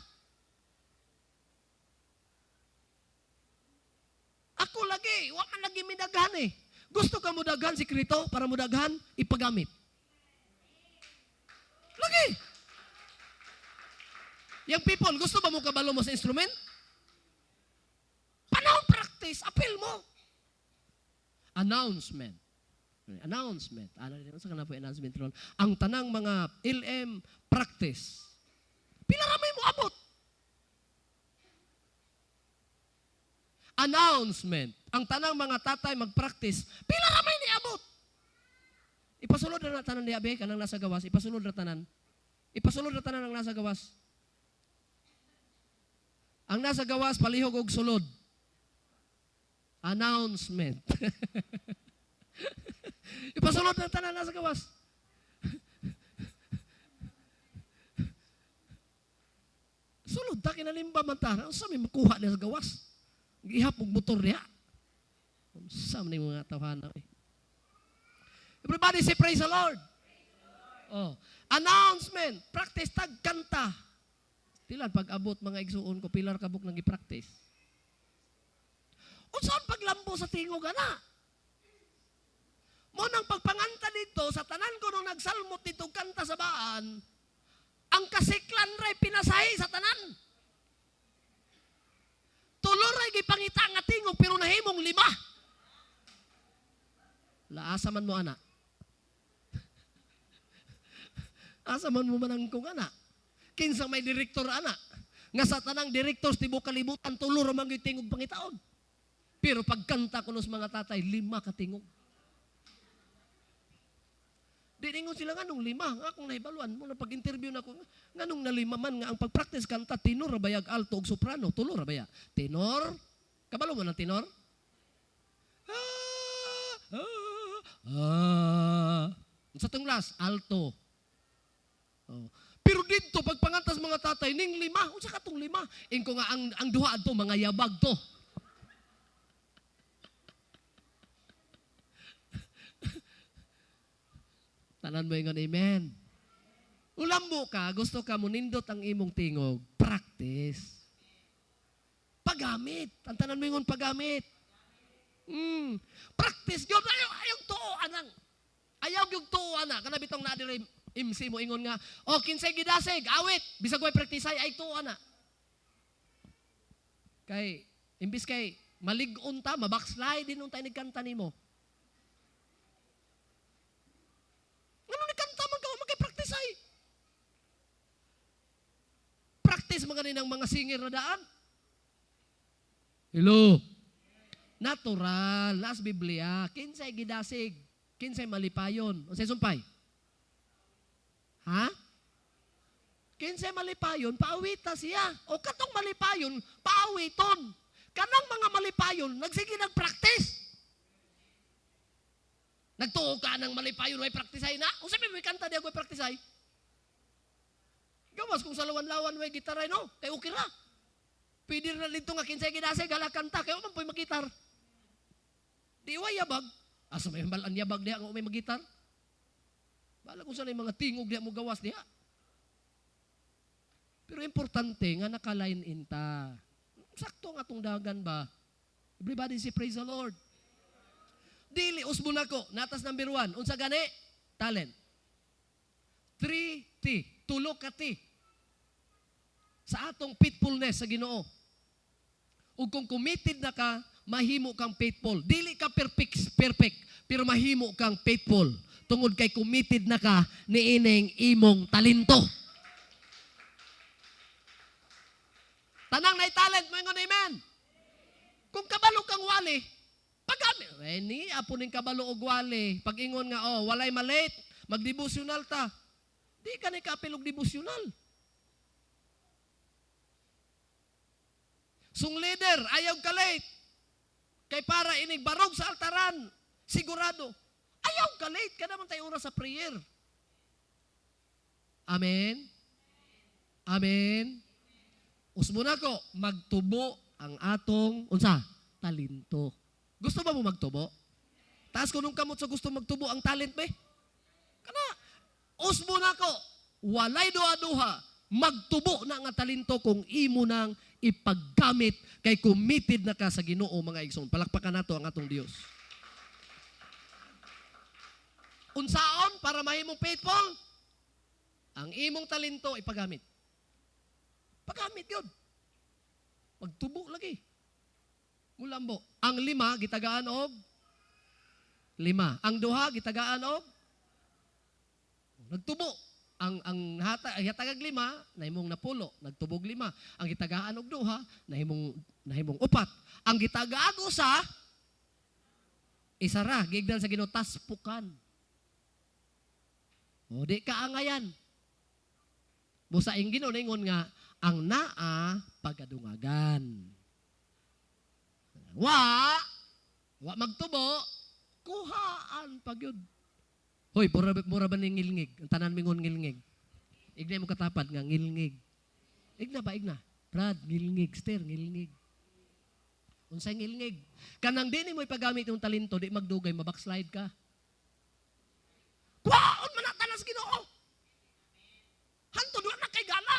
Ako lagi, wala lagi midaghan eh. Gusto ka mo daghan sikrito para mo daghan, ipagamit. Lagi. Yung people, gusto ba mo kabalo mo sa instrument? Panahon practice, appeal mo. Announcement. Ano sa kanila po announcement ron? Ang tanang mga LM practice. Pila ramay mo abot. Announcement. Ang tanang mga tatay mag-practice. Pila ramay ni abot. Ipasulod na tanan ni Abe, kanang nasa gawas. Ipasulod na tanan ang nasa gawas. Ang nasa gawas, palihog og sulod. Announcement. Ipasulod na tanan nasa gawas. Sulod ta kinalimba man ta. Ang sa may makuha niya sa gawas. Gihap og motor niya. Sa man mga tawhana. Everybody say praise the Lord. Oh, announcement, practice tag kanta. Tilan pag abot mga igsuon ko pilar kabuk nang gi-practice. Unsaon paglambo sa tingog ana? Mo nang pagpanganta dito sa tanan ko nung nagsalmot dito kanta sa baan, ang kasiklan ray pinasahi sa tanan. Tulor ray gipangita nga tingog pero nahimong 5. Laasa man mo ana. Asa man mo manangkong ana. Kinsa may direktor ana. Nga sa tanang direktor tibuok kalibutan tulor man gyud tingog pangitaon. Pero pagkanta kuno sa mga tatay 5 ka tingog. Di ningon sila nganong 5 nga akong nahibaluan mo na pag-interview na ko nganong na 5 man nga ang pag-practice kanta tenor bayag alto ug soprano tulo ra baya. Tenor? Kabalo mo ng tenor? Sa tunglas alto. Oh. Pero dito pag pangantas mga tatay ning 5, unsa katong 5? Ingko nga ang duha adto mga yabag to. Tanan mo ingon amen. Ulambo ka, gusto ka mo nindot ang imong tingog, practice. Pagamit. Ang tanan mo ingon pagamit. Practice gyud ayaw tuo anang. Ayaw gyud tuo ana kana bitong na dire MC mo ingon nga, oh, kinsay gidasig, awit, bisag way practice ay tuo ana. Kay imbis kay malig-on ta, mabackslide din untay nigkanta nimo. Ano nagkanta man ka magay-practice ay? Practice mga ninang mga singer na daan. Hello. Natural, nas Biblia, kinsay gidasig, kinsay malipayon. Unsay sumpay? Ha? Kinsay malipayon, paawita siya. O katong malipayon, paawiton. Kanang mga malipayon, nagsige nag-practice. Nagtuo ka ng malipayon, may practice ay na. O sabi may kanta di ako practice ay. Gawas kung sa lawan-lawan may gitaray no, kay okay ra. Pwede na dito nga kinsay gidasig, gala kanta, kaya man po'y magitar. Di wa yabag. Asa may balaan yabag diha nga may magitar? Bala kung saan mga tingog diha mo gawas diha. Pero importante nga nakalain inta. Sakto nga tong dagan ba? Everybody say praise the Lord. Dili usbon nako. Natas number 1. Unsa gani? Talent. 3T. Tulo ka T. Sa atong faithfulness sa Ginoo. Ug kung committed na ka, mahimo kang faithful. Dili ka perfect, pero mahimo kang faithful. Tungod kay committed na ka niining imong talento. Tanang na talent mo ingon amen. Kung kabalo kang wali, pagami. Ni apo ning kabalo og wali. Pag ingon nga walay malate, magdevotional ta. Di ka ni kapil og devotional. Sung leader, ayaw ka late. Kay para inig barog sa altaran, sigurado. Ayaw ka late, ka naman tayo oras sa prayer. Amen? Amen? Usbo na ko, magtubo ang atong, unsa? Talento. Gusto ba mo magtubo? Taas ko nung kamot sa gusto magtubo ang talent be? Kana, usbo na ko, walay duha-duha, magtubo na nga talento kung imo nang ipaggamit kay committed na ka sa Ginoo mga igsoon. Palakpakan nato ang atong Dios. Unsaon para mahimong faithful? Ang imong talento ipagamit. Pagamit yun. Magtubo lagi. Mulambo. Ang 5, gitagaan og 5. Ang 2, gitagaan og nagtubo. Ang hatagag 5, nahimong napulo. Nagtubog 5. Ang gitagaan og 2, nahimong 4. Ang gitagaan usa, isara. Gigdan sa Ginoo, taspukan. O, di ka angayan. Busa ang Ginoo ningon nga, ang naa pagadungagan. Wa magtubo, kuhaan pagyud. Hoy, mura ba ning ngilngig? Ang tanan mingon ngilngig. Ignay mo katapad nga ngilngig. Igna ba, igna? Brad, ngilngig, Ster, ngilngig. Unsay ngilngig? Kanang di mo ipagamit yung talento, di magdugay, mabackslide ka. Kuhaon man na tanas Ginoo. Hantod wa na kay gana.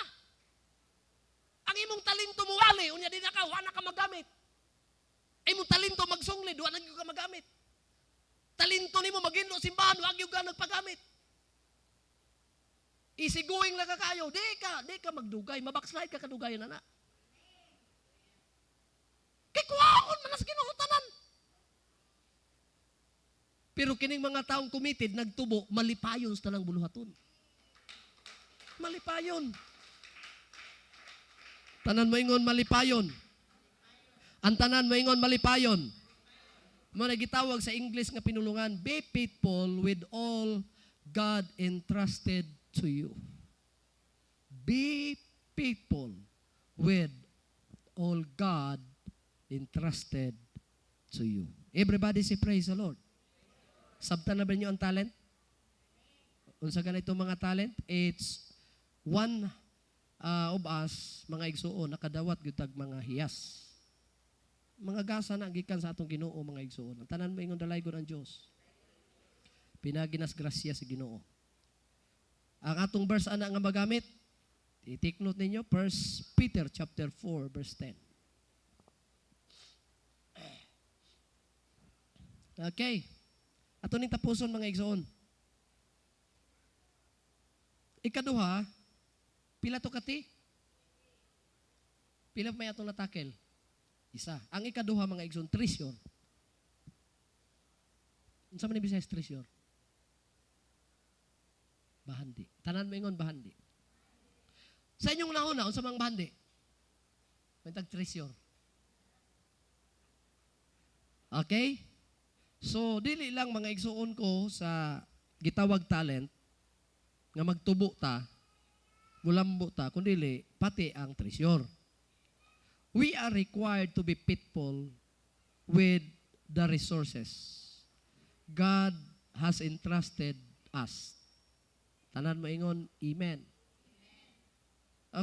Ang imong talento mo wali, unya di na ka, wa na ka magamit. Ay imong talento magsungli, wa na gyud ka magamit. Talento nimo maginlo simbahan, wa gyud ka nagpagamit. Isiguing lang ka kayo, di ka magdugay, mabackslide ka kadugayan na. Kay kuhaon man sa Ginoo tanan. Pero kining mga taong committed, nagtubo, malipayon sa tanang buluhaton. Malipayon. Tanan mo ingon malipayon. Ang tanan mo ingon malipayon. Mo nagitawag sa English nga pinulungan, be faithful with all God entrusted to you. Be faithful with all God entrusted to you. Everybody say praise the Lord. Sabtan na ba niyo ang talent? Unsa ganito mga talent? It's one of us, mga igsuon, nakadawat gyud mga hiyas. Mga gasa na gikan sa atong Ginoo mga igsuon. Ang tanan mo ingon dalaygon ang Dios. Pinaginas grasya sa Ginoo. Ang atong verse ana nga magamit, i-take note ninyo, 1 Peter chapter 4 verse 10. Okay. Ato ning tapuson mga igsoon. Ikaduha, pila to kati? Pila may atong natakel? Isa. Ang ikaduha mga igsoon, treasure. Unsa man ni Bisayas treasure? Bahandi. Tanan mo ingon bahandi. Sa inyong nauna, unsa mang bahandi? May tag treasure. Okay? So, dili lang mga igsuon ko sa gitawag talent nga magtubo ta, mulambo ta, kundi pati ang treasure. We are required to be faithful with the resources God has entrusted us. Tanan mo ingon, amen.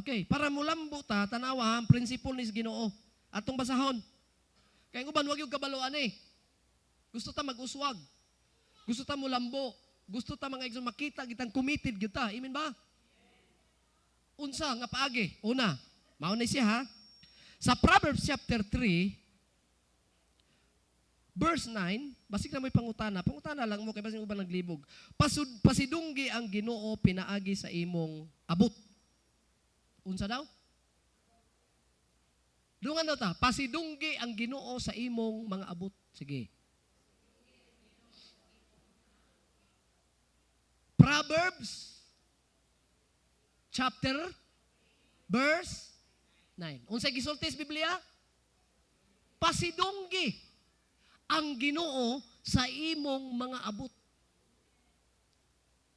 Okay, para mulambo ta, tanawa ang prinsipyo ni Ginoo. Atong basahon. Kaya uban wag yung kabaluan eh. Gusto ta mag-uswag. Gusto ta mo lambo. Gusto ta mga igsoon makita gitang committed kita. Amen ba? Unsa nga paagi? Una, mao na siya ha. Sa Proverbs chapter 3, verse 9, basig na may pangutana. Pangutana lang mo kay basig uban naglibog. Pasidunggi ang Ginoo pinaagi sa imong abot. Unsa daw? Dungan daw ta, pasidunggi ang Ginoo sa imong mga abot. Sige. Proverbs chapter verse 9. Unsay gisulti sa Biblia? Pasidunggi ang Ginoo sa imong mga abot.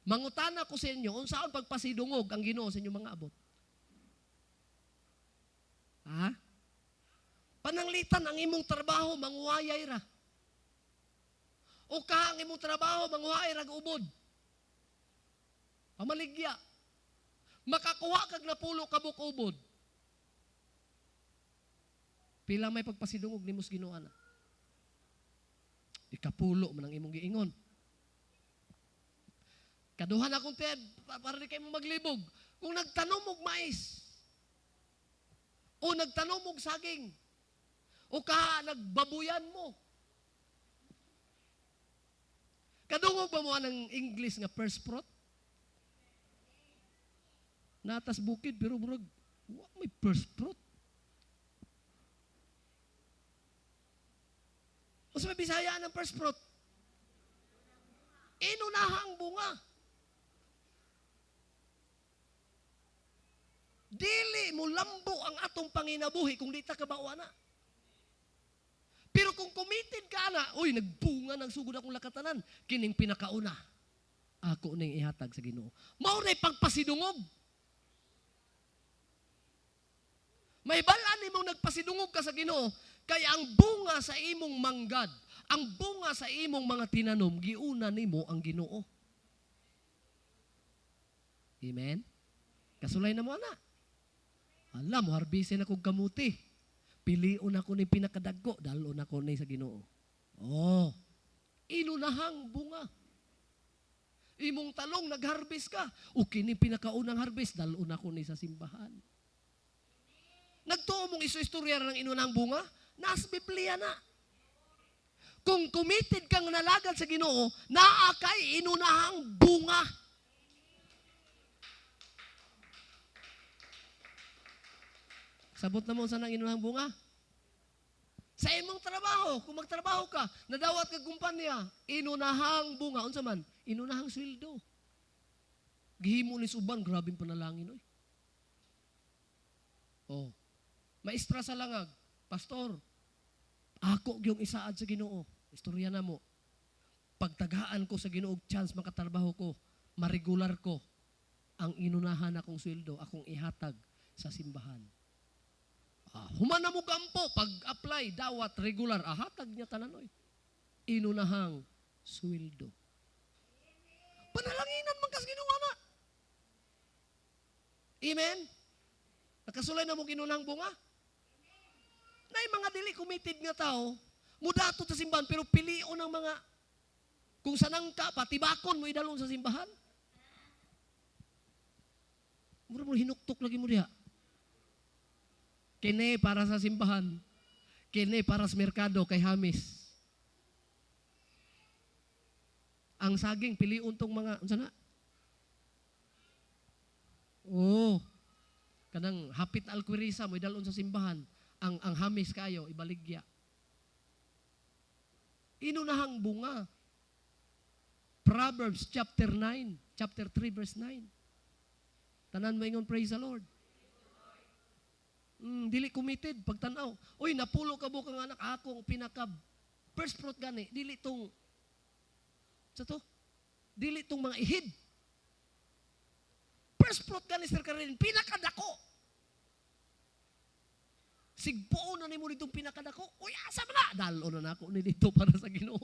Mangutana ko sa inyo, unsaon pagpasidungog ang Ginoo sa inyong mga abot? Ha? Pananglitan ang imong trabaho, manguwayay ra. O ka ang imong trabaho, manguwayay ra ubod. Pamaligya. Makakuha kag napulo kabuk ubod. Pila may pagpasidungog nimos Ginoo ana. Ikapulo man ang imong giingon. Kaduhan akong ted para di kay mo maglibog. Kung nagtanom og mais o nagtanom og saging o ka nagbabuyan mo. Kadungog ba mo ang English nga first fruit? Natas bukid pero murag may first fruit. O sa Bisaya ng first fruit? Inunahang bunga. Dili mo lambo ang atong panginabuhi kung di ta kabawa na. Pero kung committed ka na, uy, nagbunga ng sugod akong lakatanan, kining pinakauna, ako ning ihatag sa Ginoo. Mao na'y pagpasidungog. May balaan nimong nagpasidungog ka sa Ginoo, kaya ang bunga sa imong manggad, ang bunga sa imong mga tinanom, giuna nimo ang Ginoo. Amen? Kasulay na mo, ana. Alam mo, harbisin akong kamuti. Piliun ako ni pinakadagko, dalon ako ni sa Ginoo. Oh, inunahang bunga. Imong talong, nag-harvest ka. O kini pinakaunang harvest, dalon ako ni sa simbahan. Nagtuo mong istorya ng inunahang bunga, nasa Biblia na. Kung committed kang nalagad sa Ginoo, naa kay inunahang bunga. Sabot na mo sa nang inunahang bunga? Sa imong trabaho, kung magtrabaho ka, nadawat ka kumpanya, inunahang bunga. Unsa man? Inunahang sweldo. Gihimo ni suban, grabing panalangin, oy. Oh. Maestra sa langag, pastor, ako yung isaad sa Ginoo. Istorya na mo. Pagtagaan ko sa Ginoo, chance makatrabaho ko, maregular ko, ang inunahan akong sweldo, akong ihatag sa simbahan. Humana mo gampo, pag-apply, dawat, regular, ahatag niya tananoy. Inunahang sweldo. Panalanginan man kas Ginoo na. Amen? Nakasulay na mo inunahang bunga? Na mga dili committed nga tao, mudato sa simbahan, pero pilion ng mga, kung sanang ka, patibakon mo idalon sa simbahan. Mura mo hinuktok lagi mo diha. Kini para sa simbahan. Kini para sa merkado kay Hamis. Ang saging, pilion tong mga, unsa na? Oh, kanang hapit alquirisa mo idalon sa simbahan. Ang Hamis kayo, ibaligya. Inunahang bunga. Proverbs chapter 9, chapter 3, verse 9. Tanan mo ingon, praise the Lord. Dili committed, pagtanaw. Uy, napulo ka bukang anak, akong pinakab. First fruit gani, dili tong, sa to? Dili tong mga ihid. First fruit gani, Sir Karin, pinakadako. Sigbuo na ni mo ditong pinakadako. Uy, asa man na? Dalo na ako ni dito para sa Ginoo.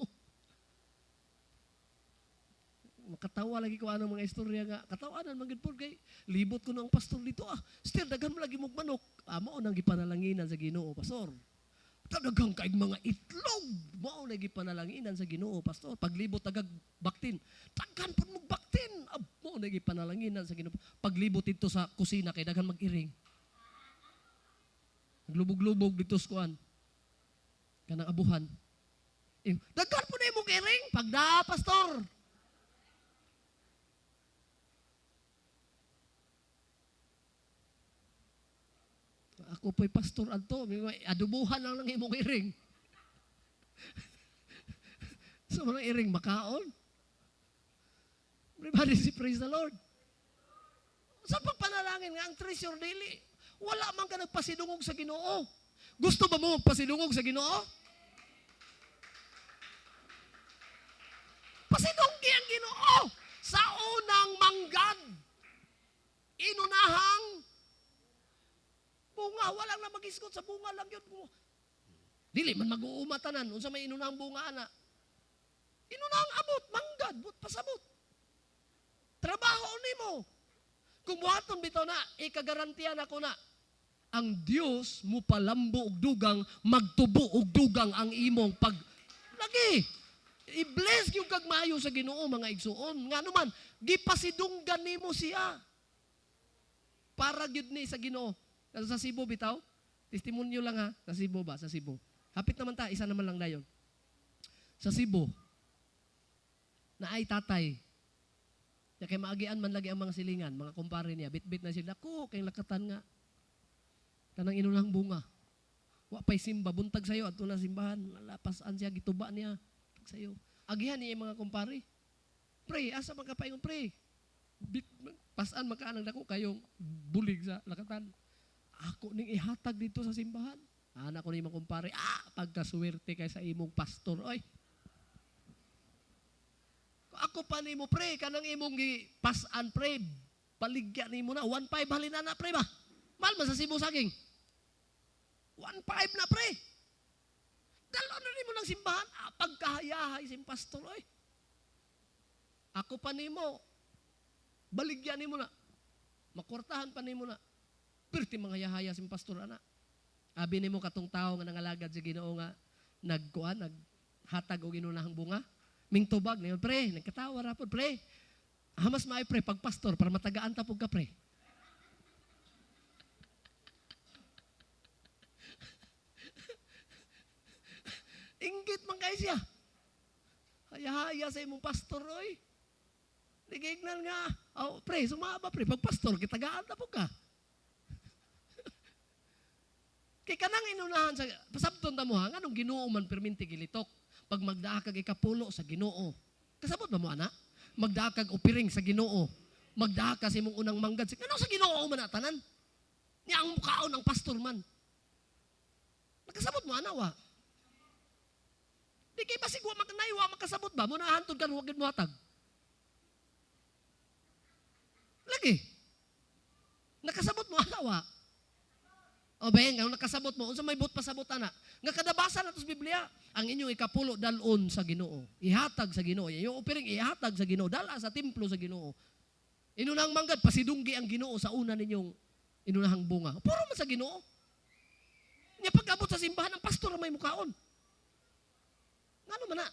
Makatawa lagi ko anong mga istorya nga. Katawanan, magiging po kay libot ko ng pastor dito. Still, daghan mo lagi mong manok. Amo nang gipanalanginan sa Ginoo, pastor. Talagang kaig mga itlog. Mao na gipanalanginan sa Ginoo, pastor. Paglibot tagag baktin. Daghan pud mo baktin. Mao na gipanalanginan sa Ginoo. Paglibot dito sa kusina kay daghan mag-iring. Naglubog-lubog dito sa kuan. Kanang abuhan. Daghan po na imong iring. Pagda, pastor. Ako po'y pastor adto, adubuhan lang ng imong iring. So, mga iring makaon. Everybody say praise the Lord. Sa pagpanalangin nga, ang treasure daily, wala man ka nagpasidungog sa Ginoo. Gusto ba mo magpasidungog sa Ginoo? Pasidunggi ang Ginoo sa unang manggad. Inunahang bunga, wala na mag-iskot sa bunga lang yun. Dili man mag-uumatanan, unsa may inunahang bunga ana. Inunahang abot, manggad, but pasabot. Trabaho nimo. Kung buhaton bitaw na, ikagarantiyan ako na, ang Dios mo palambo og dugang, magtubo og dugang ang imong lagi. I-bless yung kagmayo sa Ginoo, mga igsuon. Nga naman, gipasidunggan nimo siya. Para gyud ni sa Ginoo. Sa Cebu bitaw, testimonyo lang ha, sa Cebu ba? Sa Cebu. Hapit naman ta, isa naman lang dayon. Sa Cebu, na ay tatay, kaya maagian man lagi ang mga silingan, mga kumpare niya, bit-bit na sila, kay lakatan nga. Kanang inulang bunga. Wa pa'y simba, buntag sa'yo, at na simbahan, lapasan siya, gituba niya, sa'yo. Agihan niya yung mga kumpare. Pray, asa magkapaingon, pray. Pasan makaanang dako kayong bulig sa lakatan. Ako ning ihatag dito sa simbahan. Anak ko ni mga kumpare, pagkasuwerte kay sa imong pastor. Oy. Ako pa nimo pre, kanang imong pasan pre, baligya nimo na 1.5 halina na pre ba? Mal man sa Cebu saging. 1.5 na pre. Dalo na nimo ng simbahan, pagkahayahay si pastor oy. Ako pa nimo, baligya nimo na. Makwartahan pa nimo na. Perti mga yahaya si pastor ana. Abi nimo katong tao nga nangalagad sa Ginoo nga naghatag og inunahang bunga. Ming tubag niyon pre, nagkatawa ra pod pre. Hamas maay pre pag pastor para matagaan ta pug ka pre. Inggit man kay siya. Haya-haya sa imong pastor oy. Nigignan nga. Pre, sumaba pre pag pastor kitagaan ta pug ka. Kay kanang inunahan sa pasabton ta mo ha nganong Ginoo man perminti gilitok pag magdaa kag ikapulo sa Ginoo. Kasabot ba mo ana? Magdaa kag opiring sa Ginoo. Magdaa ka sa imong unang manggad. Ngano sa Ginoo man tanan? Niya ang mukaon ang pastor man. Nakasabot mo ana wa? Di kay basig wa magnaywa makasabot ba mo na hantod kan wa gid mo hatag. Lagi. Nakasabot mo ana wa? O ben, kung nakasabot mo, unsa may but pasabot ana? Nga kadabasa na to sa Biblia, ang inyong ikapulo dalon sa Ginoo. Ihatag sa Ginoo. Yung opiring ihatag sa Ginoo, dala sa templo sa Ginoo. Inunahang manggad, pasidunggi ang Ginoo sa una ninyong inunahang bunga. Puro man sa Ginoo. Nya pag-abot sa simbahan, ang pastor may mukaon. Ngano man na?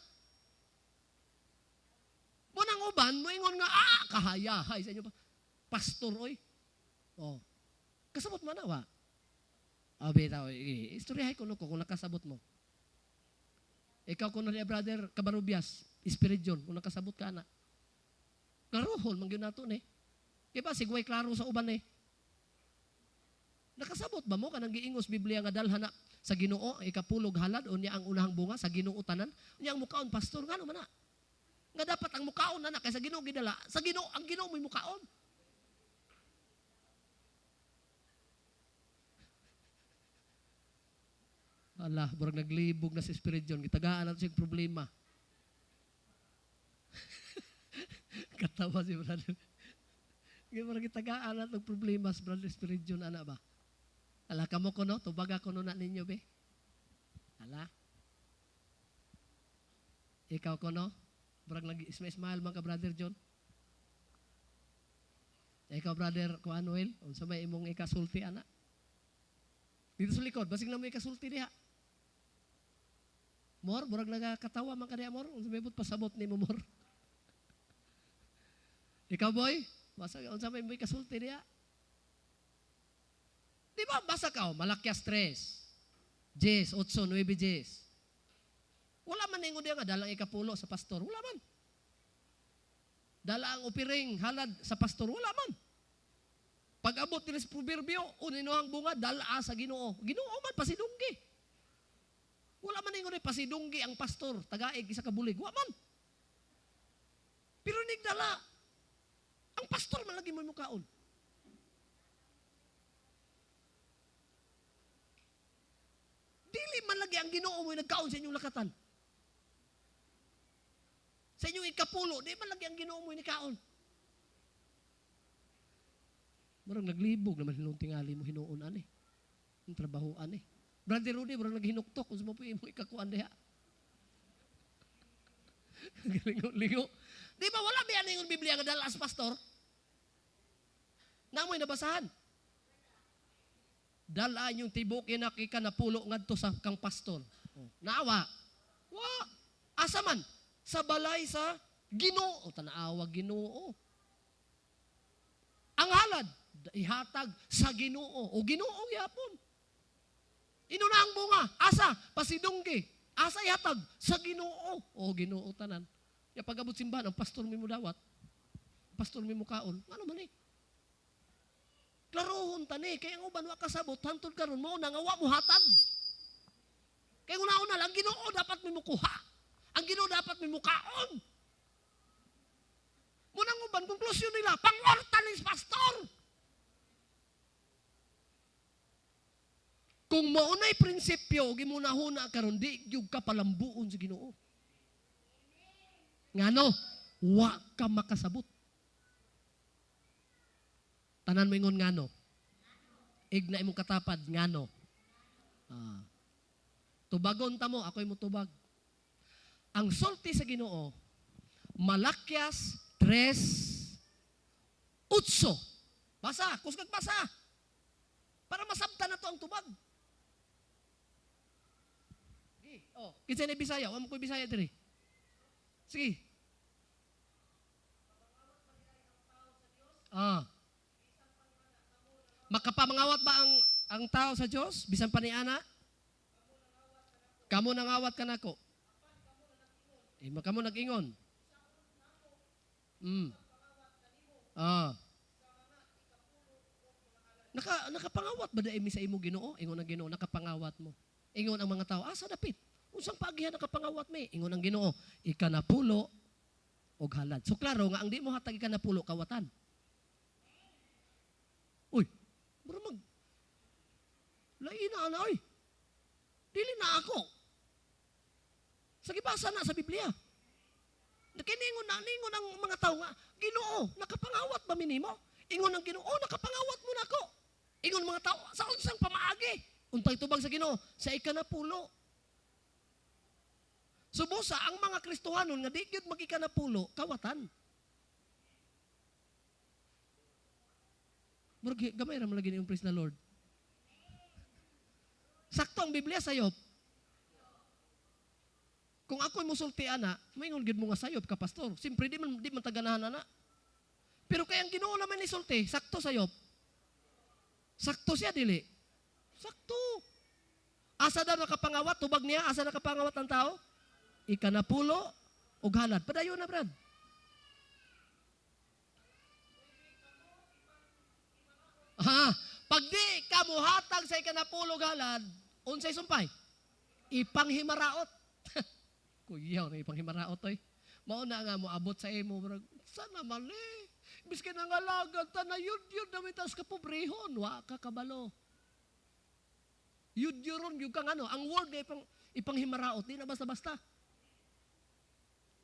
Munang uban, moingon nga, kahayahay sa inyo pa. Pastor, oy. Oh. Kasabot man na, wa? Bitaw, istoryahay ko no ko kung nakasabot mo. Ikaw kuno ni brother Kabarubias, Espiridion, kung nakasabot ka na. Karuhol man gyud nato ni. Diba sigway klaro sa uban ni. Nakasabot ba mo kanang giingos Biblia nga dalhan na sa Ginoo ikapulog halad unya ang unahang bunga sa Ginoo tanan? Unya ang mukaon pastor ngano man na? Nga dapat ang mukaon na kay sa Ginoo gidala, sa Ginoo ang Ginoo may mukaon. Allah, burag naglibog na si Espiridion. Gitagaan natin siyang problema. Katawa si brother. Burag gitagaan natin problema sa brother Espiridion. Ana ba? Ala, kamo ko no? Tubaga ko no na ninyo, be? Ala? Ikaw ko no? Burag nag-smile man ka, brother John. Ikaw, brother Kuanuel. Unsa may imong ikasulti, ana? Dito sa likod. Basig na mo ikasulti diha. Mor, burag nagakatawa man kaniya, Mor. Unsa may pasabot ni mo, Mor. Ikaw, boy, basa unsa may kasulti niya. Di ba, basa ka, Malakyas 3, 10, 8, 9, 10. Wala man ningon diya nga, dalang ikapulo sa pastor. Wala man. Dala ang upiring, halad sa pastor. Wala man. Pag-abot nila sa proverbio, uninuhang bunga, dala sa Ginoo. Ginoo man, pasidunggi. Wala man ningon pasidunggi ang pastor, tagaig, isa kabulig. Wala man. Pero nigdala. Ang pastor man lagi mo mukaon. Dili man lagi ang Ginoo mo nagkaon sa inyong lakatan. Sa inyong ikapulo, di man lagi ang Ginoo mo nikaon. Murang naglibog naman hinung tingali mo hinuon ani. Ang trabaho ani. Brother Rudy, murang naghinuktok kung sumapoy mo ikakuan diha. Lingo-lingo. Di ba wala ba yan yung Biblia nga dala as pastor? Namoy nabasahan. Dala yung tibok inakika na pulo ngadto sa kang pastor. Naawa. Wa. Asa man? Sa balay sa Ginoo. Tanaawa Ginoo. Ang halad, ihatag sa Ginoo. O Ginoo yapon. Inuna ang bunga. Asa? Pasidunggi. Asa ihatag? Sa Ginoo. O Ginoo tanan. Ya pag-abot simbahan, ang pastor mi mo dawat. Pastor mi mo kaon. Ano man eh? Klarohon tani, kaya ang uban wa kasabot, hantod karon mo nang awa mo hatag. Kaya una-una lang, Ginoo dapat mo kuha. Ang Ginoo dapat mo kaon. Munang uban, konklusyon nila, pangorta ni pastor. Kung maunay prinsipyo, gimunahuna karon di gyud ka palambuon sa Ginoo. Ngano, wa ka makasabot. Tanan mo ingon ngano. Igna imong katapad ngano. Tubagon ta mo, ako'y mo tubag. Ang sulti sa Ginoo, Malakyas 3, 8. Basa, kusgag basa. Para masabtan na to ang tubag. Sige, kinsa ni Bisaya, wa mo ko'y Bisaya diri. Sige. Makapamangawat ba ang tao sa Diyos? Bisan pa ni ana? Kamu nangawat ka nako. Kamu nag-ingon. Nakapangawat ba dai mi sa imo Ginoo? Ingon ang Ginoo, nakapangawat mo. Ingon ang mga tao, asa dapit? Unsang paagihan nakapangawat mi? Ingon ang Ginoo, ikanapulo og halad. So klaro nga ang di mo hatag ikanapulo kawatan. Uy, bro mag laina na oy. Dili na ako. Sa gibasa na sa Biblia. Nakiningon ang mga tao nga, Ginoo, nakapangawat ba minimo? Ingon ang Ginoo, nakapangawat mo na ako. Ingon mga tao, sa unsang pamaagi? Untay tubag sa Ginoo, sa ikanapulo. Subusa ang mga Kristohanon nga di gyud magikanapulo kawatan. Murag gamay ra man lagi ni praise the Lord. Sakto ang Biblia sayop. Kung ako'y musulti ana, maingon gid mo nga sayop ka pastor. Simpre di man taganahan ana. Pero kay ang Ginoo naman ni sulti, sakto sayop. Sakto siya dili. Sakto. Asa daw nakapangawat tubag niya, asa nakapangawat ang tao? Ikanapulo og halad. Padayon na brad. Pag di ka muhatag sa ikanapulo og halad, unsay sumpay? Ipanghimaraot. Kuyaw na ipanghimaraot oy. Mao na nga mo abot sa imo brad. Sana mali. Biski nangalagad ta na yun na may taas ka pobrehon. Wa ka kabalo. Yun yung kang ano. Ang word na ipanghimaraot. Di na basta-basta.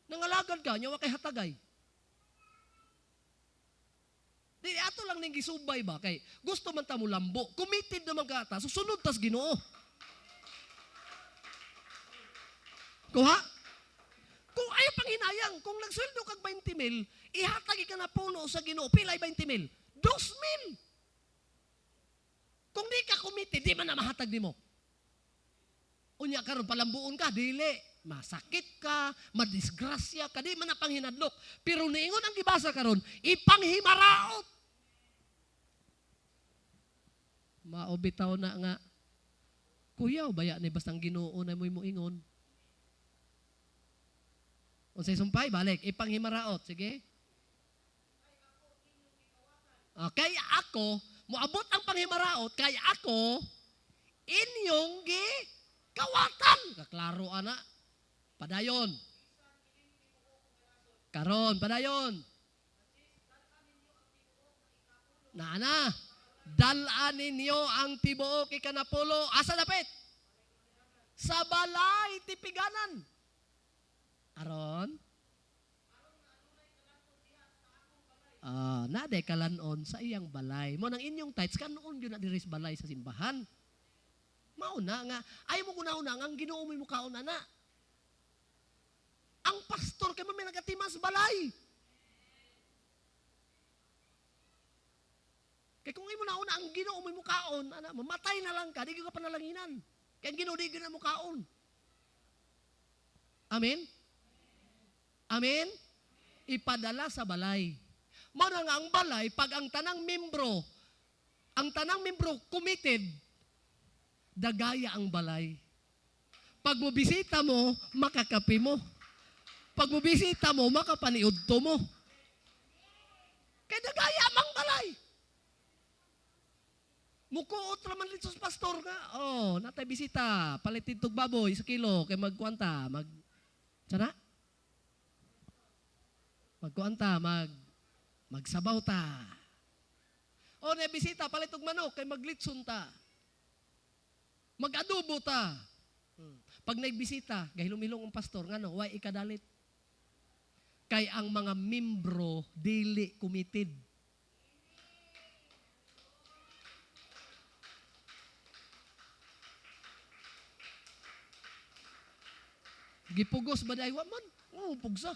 Nangalagad ka. Nyawa kay hatagay. Di ato lang ning gisubay ba. Kay gusto man ta mo lambo. Committed naman ka ta. Susunod tas Ginoo. Kuha? Kung ayaw pang hinayang, kung nagsweldo kag 20 mil, ihatag ka na puno sa Ginoo, pilay 20 mil. 2,000. Kung di ka committed, di man na mahatag di mo. Unya karon palambuon ka, dili. Masakit ka, madisgrasya ka, di man na panghinadlok. Pero niingon ang gibasa karon, ipanghimaraot. Maobitaw na nga, kuyaw, baya ni bastang Ginoo na mo'y moingon. Unsay sumpay, balik, ipanghimaraot. Sige. Kaya ako, moabot ang panghimaraot, kaya ako, inyong kawatan. Kaklaro, ana. Padayon. Karon, padayon. Naana. Dalaan ninyo ang tibuok ikanapulo. Asa dapit? Sa balay tipiganan. Aron? Naday kalanon sa iyang balay. Mo nang inyong tithes, kanoon yun na diris balay sa simbahan. Mauna nga, ay mo kuna-una nga, ang Ginoo mo kaon ana. Ang pastor kay may nagatimas balay. Kaya kung imo na una ang Ginoo mo mukaon, ana, mamatay na lang ka, di ka panalanginan. Kaya ang Ginoo di ka na mukaon. Amen? Amen? Ipadala sa balay. Mao na nga ang balay, pag ang tanang membro committed, dagaya ang balay. Pag mo bisita mo, makakapi mo. Pag mo bisita mo, makapaniudto mo. Kaya dagaya mang balay. Mukuot raman dito sa pastor nga. Natay bisita, palitin tog baboy sa kilo, kay magkuanta, sana? Magkuanta, magsabaw ta. Na bisita, palit og manok, kay maglitson ta. Mag-adobo ta. Pag nagbisita, gahilom-hilong ang pastor, nga no, why ikadalit? Kay ang mga membro, dili committed. Gipugos ba dahil man? Pugsa.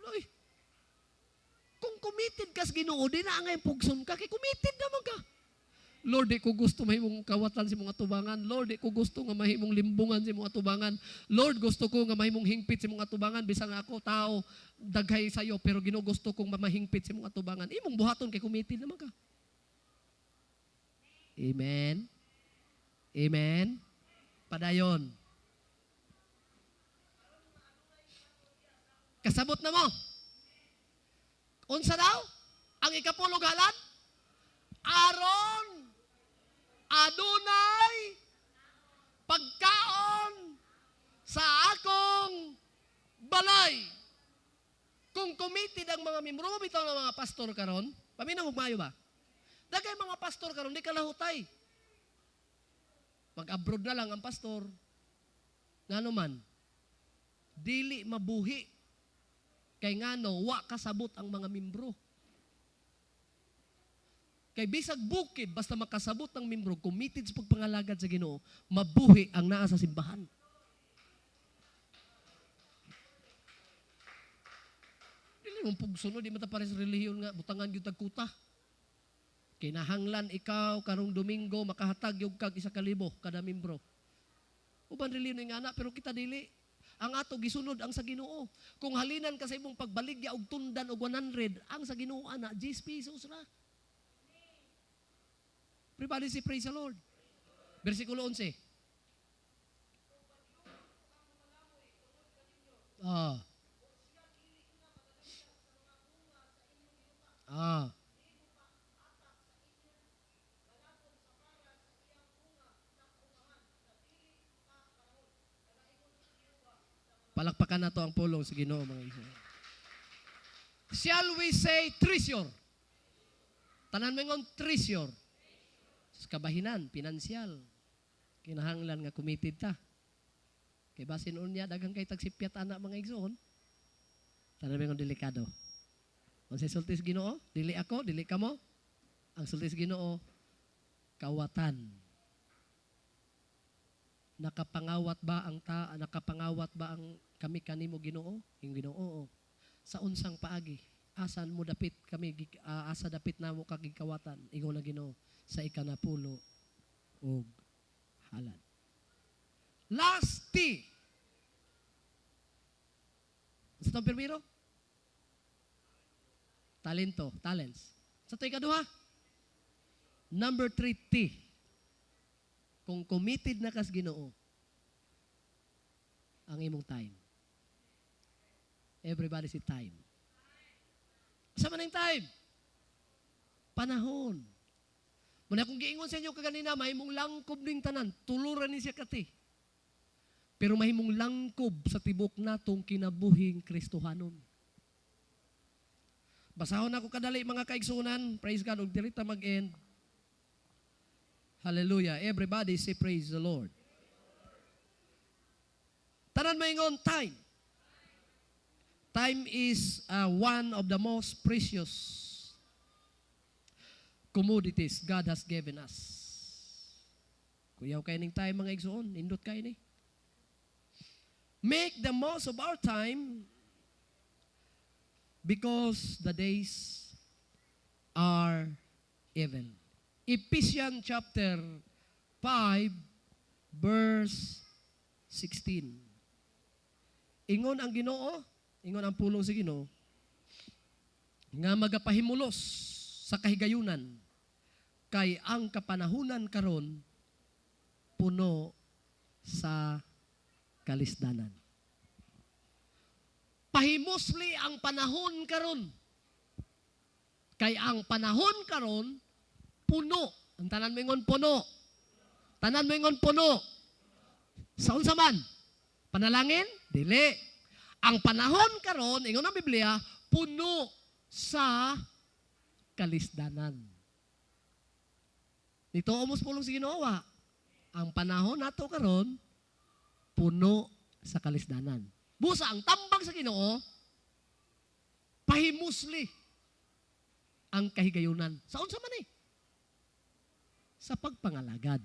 Loy. Kung committed ka sa Ginoo, di na nga yung pugson ka, kay committed naman ka. Lord, di ko gusto mahimong kawatan si mga tubangan. Lord, di ko gusto nga mahimong limbungan si mga tubangan. Lord, gusto ko nga mahimong hingpit si mga tubangan. Bisang ako, tao, daghay sa'yo, pero ginugusto kong mamahingpit si mga tubangan. Imong buhaton kay committed naman ka. Amen? Amen? Padayon. Kasabot na mo. Unsa daw? Ang ikapulog halad? Aron adunay pagkaon sa akong balay. Kung committed ang mga membro, bitaw ng mga pastor karon, paminaw mayo ba? Dagay mga pastor karon, di kalahutay. Mag-abroad na lang ang pastor. Ngano man, dili mabuhi. Kay ngano, wa kasabot ang mga membro. Kay bisag bukid, basta makasabot ang membro, committed sa pagpangalagad sa Ginoo, mabuhi ang naa sa simbahan. Dili mong pugsunod, di matapares relihiyon nga, butangan yung tagkuta. Kinahanglan ikaw, karong Domingo, makahatag yung kag 1,000 kada membro. Uban relihiyon nga na, pero kita dili. Ang ato gisunod ang sa Ginoo. Kung halinan ka sa imong pagbaligya og tundan og 100, ang sa Ginoo ana 10 pesos ra. Everybody say praise the Lord. Bersikulo 11. Palakpakan na to ang pulong sa Ginoo mga isa. Shall we say treasure? Tanan mo ngon treasure. Sa kabahinan, pinansyal. Kinahanglan nga committed ta. Kay basin unya daghang kay tagsipyat ana mga igsoon. Tanan mo ngon delikado. Unsay sulti sa Ginoo? Dili ako, dili kamo. Ang sulti sa Ginoo, kawatan. Nakapangawat ba ang kami kanimo Ginoo? Yung Ginoo. Sa unsang paagi, asan mo dapit kami asa dapit namo kagigkawatan ingon na Ginoo sa ikanapulo og halad. Last T. Sa itong pirmiro? Talento, talents. Sa ito ikaduha? Number 3, T. Kung committed na kas Ginoo, ang imong time. Everybody say time. Sa maning time? Panahon. Muna kung giingon sa inyo kaganina, mahimong langkob ning tanan, tuluran ni siya kati. Pero mahimong langkob sa tibok natong kinabuhing Kristohanon. Basahon ako kadali mga kaigsunan. Praise God. Huwag dirita mag-end. Hallelujah. Everybody say praise the Lord. Tanan maingon, time. Time is one of the most precious commodities God has given us. Kuyaw kayo ning time mga igsoon, indot kayo ni. Make the most of our time because the days are evil. Ephesians chapter 5 verse 16. Ingon ang Ginoo, ingon ang pulong sa Ginoo, nga magapahimulos sa kahigayunan, kay ang kapanahunan karon puno sa kalisdanan. Pahimusli ang panahon karon, kay ang panahon karon puno. Ang tanan mo ingon puno. Tanan mo ingon puno. Saon sa man? Panalangin? Dili. Ang panahon karon, ingon ang Biblia, puno sa kalisdanan. Dito umos pulong si Ginoo. Ang panahon nato karon puno sa kalisdanan. Busa ang tambang sa Ginoo, pahimusli ang kahigayunan. Saon sa man eh? Sa pagpangalagad.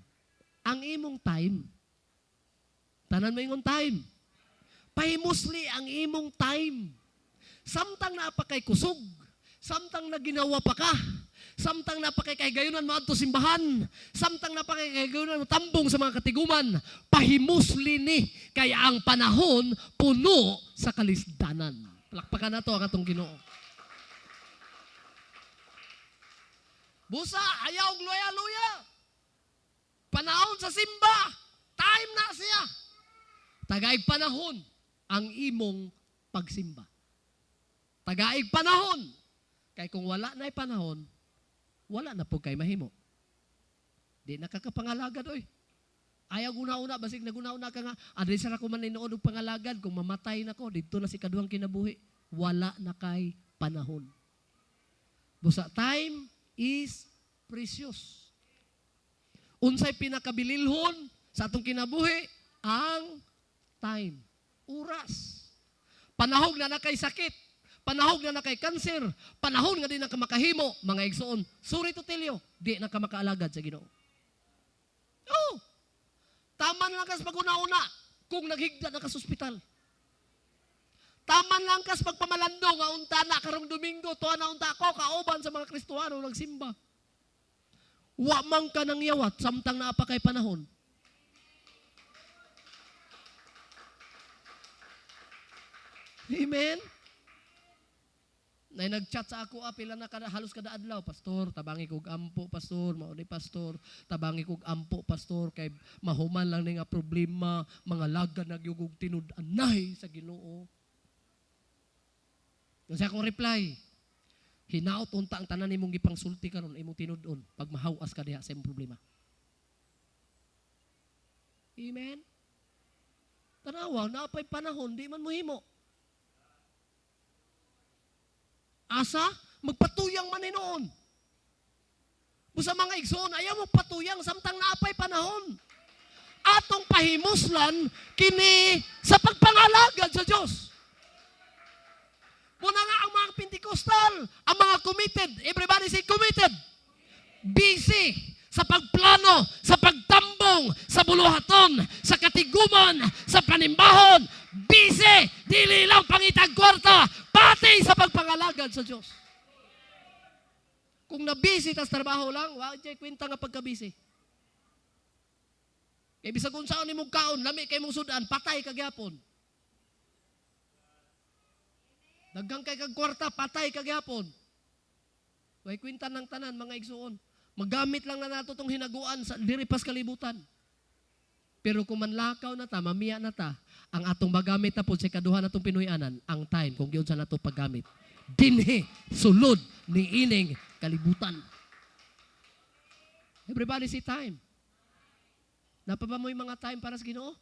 Ang imong time. Tanan mo ingon time. Pahimusli ang imong time. Samtang napakay kusog, samtang na ginawa pa ka, samtang napakay kahigayunan mo adto simbahan, samtang napakay kahigayunan mo tambong sa mga katiguman, pahimusli ni, kaya ang panahon puno sa kalisdanan. Palakpakan na to ang atong Ginoo. Busa, ayaw luya-luya. Panahon sa simba, time na siya. Tagaig panahon ang imong pagsimba. Tagaig panahon. Kaya kung wala na'y panahon, wala na po kay mahimo. Di nakakapangalagad, oy. Ayaw guna-una, basig naguna-una ka nga, adresa na ko man ninood og pangalagad, kung mamatay na ko, dito na si kaduhang kinabuhi. Wala na kay panahon. Busa, time is precious. Unsay pinakabililhon sa atong kinabuhi, ang time. Oras. Panahog na kay sakit. Panahog na kay kanser. Panahon nga din na kamakahimo. Mga igsoon, sorry to tell you, di na ka makaalagad sa Ginoo. Oh, taman lang kas pag-una-una kung naghigda na ka sa ospital. Taman lang kas pagpamalando nga unta na karong Domingo, tuwa na unta ko, kauban sa mga Kristohano nagsimba. Wa man ka nang yawat, samtang naapa kay panahon. Amen? Na nag-chat sa ako, pila na halos kada adlaw, pastor, tabangi kog ampo, pastor, mao ni pastor, tabangi kog ampo, pastor, kay mahuman lang ni nga problema, mga lagad nagyugog tinud-anay sa Ginoo. Yung sa akong reply, hinaot unta ang tanan imong gipangsulti karon, imong tinud-on, pag mahawas ka diha sa imong problema. Amen? Tanawa, naapay panahon, di man mohimo. Asa? Magpatuyang man noon. Busa mga igsoon, ayaw mo patuyang samtang naapay panahon. Atong pahimuslan kini sa pagpangalagad sa Diyos. Muna nga ang mga Pentecostal, ang mga committed, everybody say committed. Busy sa pagplano, sa pagtambong, sa buluhaton, sa katiguman, sa panimbahon. Busy, dili lang pangitag kwarta, pati sa pagpangalagad sa Diyos. Kung na-busy tas trabaho lang, wag jay kwenta nga pagka-busy. Kay bisag unsaon nimong kaon, lami kay mong sudan, patay ka gyapon. Daghang kay kag kwarta, patay ka gyapon. Way kwinta ng tanan mga igsuon. Magamit lang na nato tong hinaguan sa diri pas kalibutan. Pero kung manlakaw na ta, mamiya na ta, ang atong magamit na po sa kaduha natong pinuyanan, ang time kung giun sa nato paggamit. Dinhi sulod ni ining kalibutan. Everybody say time. Napaba mo yung mga time para sa Ginoo?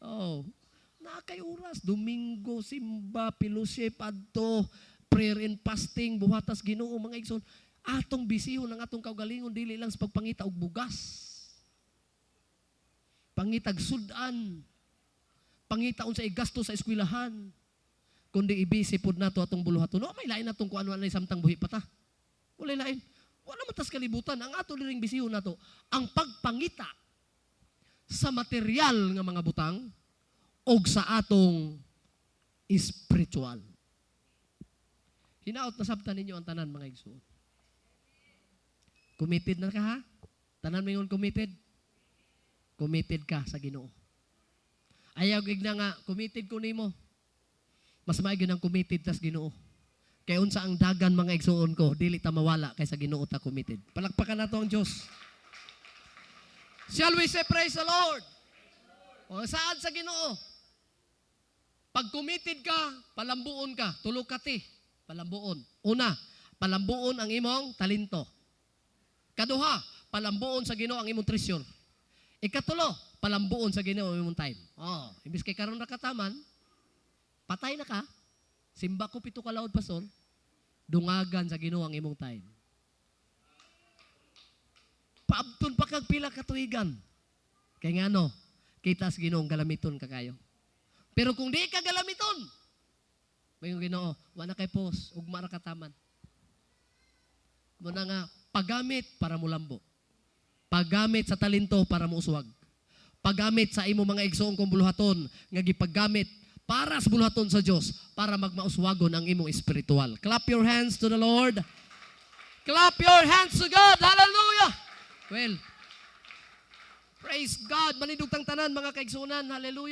Oh, nakay oras, Domingo, simba, fellowship, adto, prayer and fasting, buhatas Ginoo mga igsoon. Atong bisihon ang atong kaugalingon dili lang sa pagpangita og bugas. Pangitag sudan. Pangita unsa igasto sa eskwelahan. Kundi ibisi pod nato atong buluhaton. No, may lain natong kuan anay samtang buhi pa ta. Wala lain. Wala man tas kalibutan. Ang ato diring bisihon nato ang pagpangita sa material nga mga butang og sa atong spiritual. Hinaot na sabtan ninyo ang tanan mga igsoon. Committed na ka ha? Tanan mo yung committed? Committed ka sa Ginoo. Ayaw igna nga, committed ko nimo. Mas maigi nang committed tas Ginoo. Kay unsa ang dagan mga igsoon ko, dili ta mawala kay sa Ginoo ta committed. Palakpakan nato ang Dios. Shall we say praise the Lord? O saan sa Ginoo? Pag committed ka, palambuon ka, tulo ka ti, palambuon. Una, palambuon ang imong talento. Kaduha, palambuon sa Ginoo ang imong treasure. Ikatulo, palambuon sa Ginoo ang imong time. Oh, imbis kay karon ra kataman, patay na ka. Simba ko 7 ka laod pastor. Dungagan sa Ginoo ang imong time. Paabton pa kag pila ka tuigan. Kay ngano, kita sa Ginoo galamiton ka kayo. Pero kung di ka galamiton, mayong Ginoo, wala kay pos, ugma ra kataman. Muna nga, paggamit para mulambo. Paggamit sa talento para muuswag. Paggamit sa imo mga igsoon kong buluhaton, nga gipaggamit para sa buluhaton sa Dios para magmauswagon ang imong espiritual. Clap your hands to the Lord. Clap your hands to God. Hallelujah. Well, praise God. Manindugtang tanan mga kaigsunan. Hallelujah.